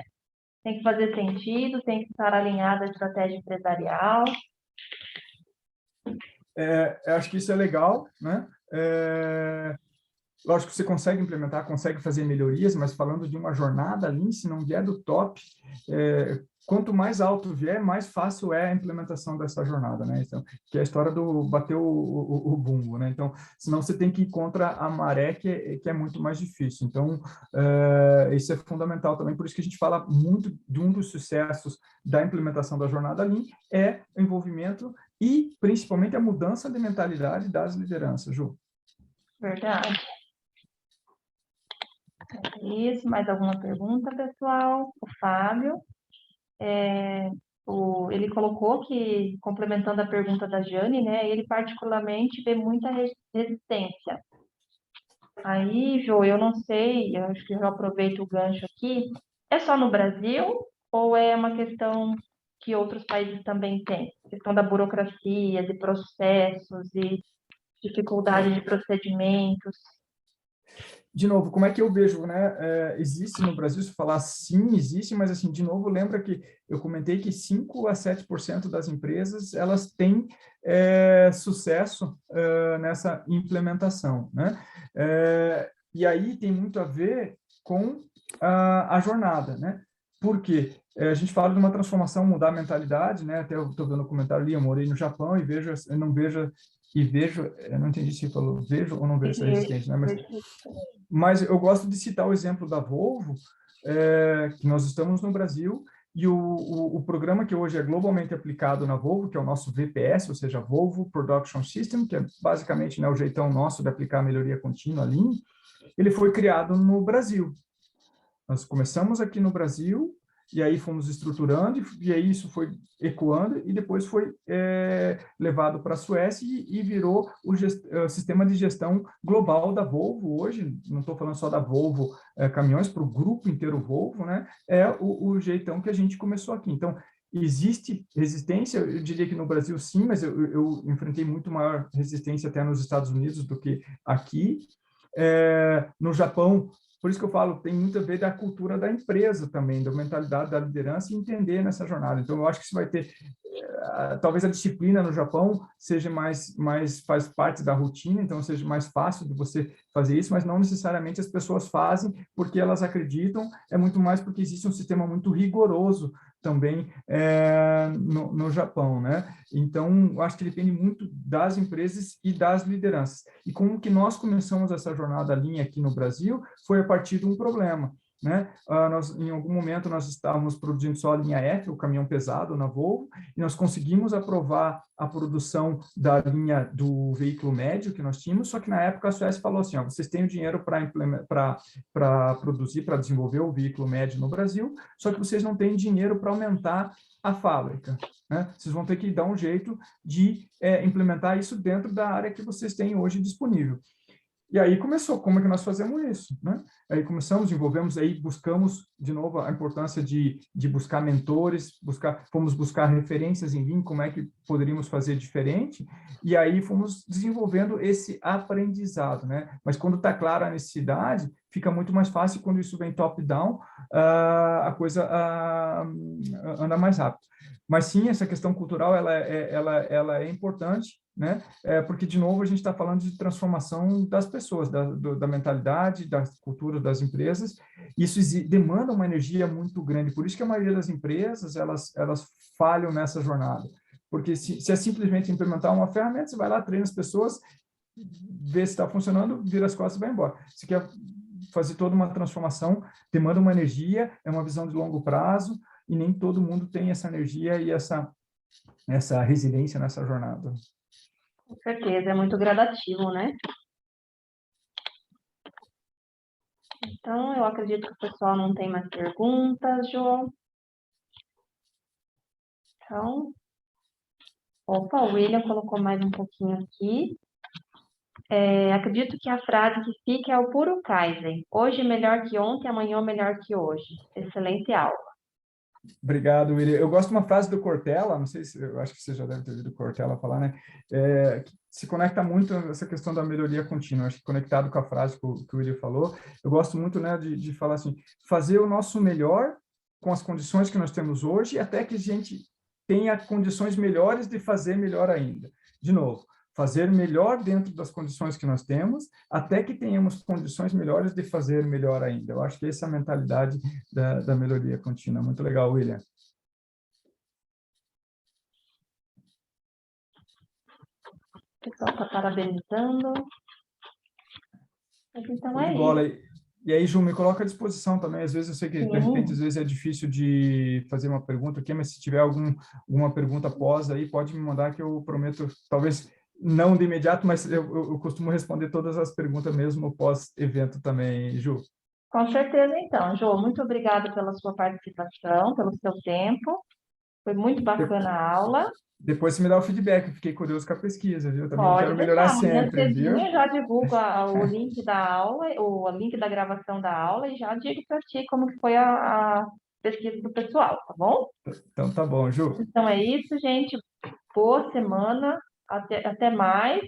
[SPEAKER 1] Tem que fazer sentido, tem que estar alinhada à estratégia empresarial.
[SPEAKER 2] Eu acho que isso é legal, né? Lógico que você consegue implementar, consegue fazer melhorias, mas falando de uma jornada Lean, se não vier do top, quanto mais alto vier, mais fácil é a implementação dessa jornada, né? Então, que é a história do bater o bumbo, né? Então, senão você tem que ir contra a maré, que é muito mais difícil. Então, isso é fundamental também, por isso que a gente fala muito de um dos sucessos da implementação da jornada Lean, é o envolvimento e, principalmente, a mudança de mentalidade das lideranças, Ju.
[SPEAKER 1] Verdade. Isso, mais alguma pergunta, pessoal? O Fábio, ele colocou que, complementando a pergunta da Jane, né, ele particularmente vê muita resistência. Aí, Jô, eu não sei, eu acho que eu aproveito o gancho aqui, é só no Brasil ou é uma questão que outros países também têm? A questão da burocracia, de processos e dificuldade de procedimentos.
[SPEAKER 2] De novo, como é que eu vejo, né? Existe no Brasil, se falar sim, existe, mas assim, de novo, lembra que eu comentei que 5 a 7% das empresas, elas têm sucesso nessa implementação, né? E aí tem muito a ver com a jornada, né? Por quê? A gente fala de uma transformação, mudar a mentalidade, né? Até eu estou vendo um comentário ali, eu morei no Japão e vejo, eu não vejo, eu não entendi se você falou vejo ou não vejo essa resistência, né? Mas eu gosto de citar o exemplo da Volvo, que nós estamos no Brasil, e o programa que hoje é globalmente aplicado na Volvo, que é o nosso VPS, ou seja, Volvo Production System, que é basicamente, né, o jeitão nosso de aplicar a melhoria contínua Lean, ele foi criado no Brasil. Nós começamos aqui no Brasil, e aí fomos estruturando, e aí isso foi ecoando, e depois foi levado para a Suécia e virou o sistema de gestão global da Volvo. Hoje, não estou falando só da Volvo Caminhões, para o grupo inteiro Volvo, né? É o jeitão que a gente começou aqui. Então, existe resistência, eu diria que no Brasil sim, mas eu enfrentei muito maior resistência até nos Estados Unidos do que aqui. No Japão, por isso que eu falo, tem muito a ver da cultura da empresa também, da mentalidade da liderança e entender nessa jornada. Então, eu acho que isso vai ter, talvez a disciplina no Japão seja mais faz parte da rotina, então seja mais fácil de você fazer isso, mas não necessariamente as pessoas fazem porque elas acreditam, é muito mais porque existe um sistema muito rigoroso também no Japão, né? Então, acho que depende muito das empresas e das lideranças. E como que nós começamos essa jornada Lean aqui no Brasil foi a partir de um problema, né? Em algum momento, nós estávamos produzindo só a linha F, o caminhão pesado na Volvo, e nós conseguimos aprovar a produção da linha do veículo médio que nós tínhamos, só que na época a Suécia falou assim, vocês têm o dinheiro para produzir, para desenvolver o veículo médio no Brasil, só que vocês não têm dinheiro para aumentar a fábrica, né? Vocês vão ter que dar um jeito de implementar isso dentro da área que vocês têm hoje disponível. E aí começou, como é que nós fazemos isso, né? Aí começamos, desenvolvemos, aí buscamos, de novo, a importância de buscar mentores, fomos buscar referências em Lean, como é que poderíamos fazer diferente, e aí fomos desenvolvendo esse aprendizado, né? Mas quando está clara a necessidade, fica muito mais fácil, quando isso vem top-down, a coisa anda mais rápido. Mas sim, essa questão cultural, ela é importante, né? Porque, de novo, a gente está falando de transformação das pessoas, da mentalidade, das culturas das empresas. Isso demanda uma energia muito grande. Por isso que a maioria das empresas, elas falham nessa jornada. Porque se é simplesmente implementar uma ferramenta, você vai lá, treina as pessoas, vê se está funcionando, vira as costas e vai embora. Se quer fazer toda uma transformação, demanda uma energia, é uma visão de longo prazo, e nem todo mundo tem essa energia e essa resiliência nessa jornada.
[SPEAKER 1] Com certeza, é muito gradativo, né? Então, eu acredito que o pessoal não tem mais perguntas, João. Então, opa, o William colocou mais um pouquinho aqui. Acredito que a frase que fica é o puro Kaizen. Hoje melhor que ontem, amanhã melhor que hoje. Excelente aula.
[SPEAKER 2] Obrigado, William. Eu gosto de uma frase do Cortella, não sei se, eu acho que você já deve ter ouvido o Cortella falar, né? Que se conecta muito essa questão da melhoria contínua. Acho que conectado com a frase que o William falou, eu gosto muito, né, de falar assim, fazer o nosso melhor com as condições que nós temos hoje, até que a gente tenha condições melhores de fazer melhor ainda. De novo, fazer melhor dentro das condições que nós temos, até que tenhamos condições melhores de fazer melhor ainda. Eu acho que essa é a mentalidade da melhoria contínua. Muito legal, William.
[SPEAKER 1] O pessoal está parabenizando. Então é
[SPEAKER 2] De bola.
[SPEAKER 1] isso.
[SPEAKER 2] E aí, Ju, me coloca à disposição também. Às vezes eu sei que, de repente, às vezes é difícil de fazer uma pergunta aqui, mas se tiver alguma pergunta após aí, pode me mandar que eu prometo, talvez não de imediato, mas eu costumo responder todas as perguntas mesmo pós-evento também, Ju.
[SPEAKER 1] Com certeza, então. Jô, muito obrigada pela sua participação, pelo seu tempo. Foi muito bacana a aula.
[SPEAKER 2] Depois você me dá o feedback, eu fiquei curioso com a pesquisa, viu? Também
[SPEAKER 1] Pode
[SPEAKER 2] quero melhorar
[SPEAKER 1] deixar, amanhã
[SPEAKER 2] sempre, viu?
[SPEAKER 1] cedinho eu já divulgo o link da aula, o link da gravação da aula e já digo para ti como que foi a pesquisa do pessoal, tá bom?
[SPEAKER 2] Então tá bom, Ju.
[SPEAKER 1] Então é isso, gente. Boa semana. Até mais.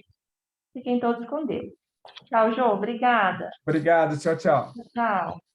[SPEAKER 1] Fiquem todos com Deus. Tchau, Jô. Obrigada.
[SPEAKER 2] Obrigado, tchau, tchau.
[SPEAKER 1] Tchau.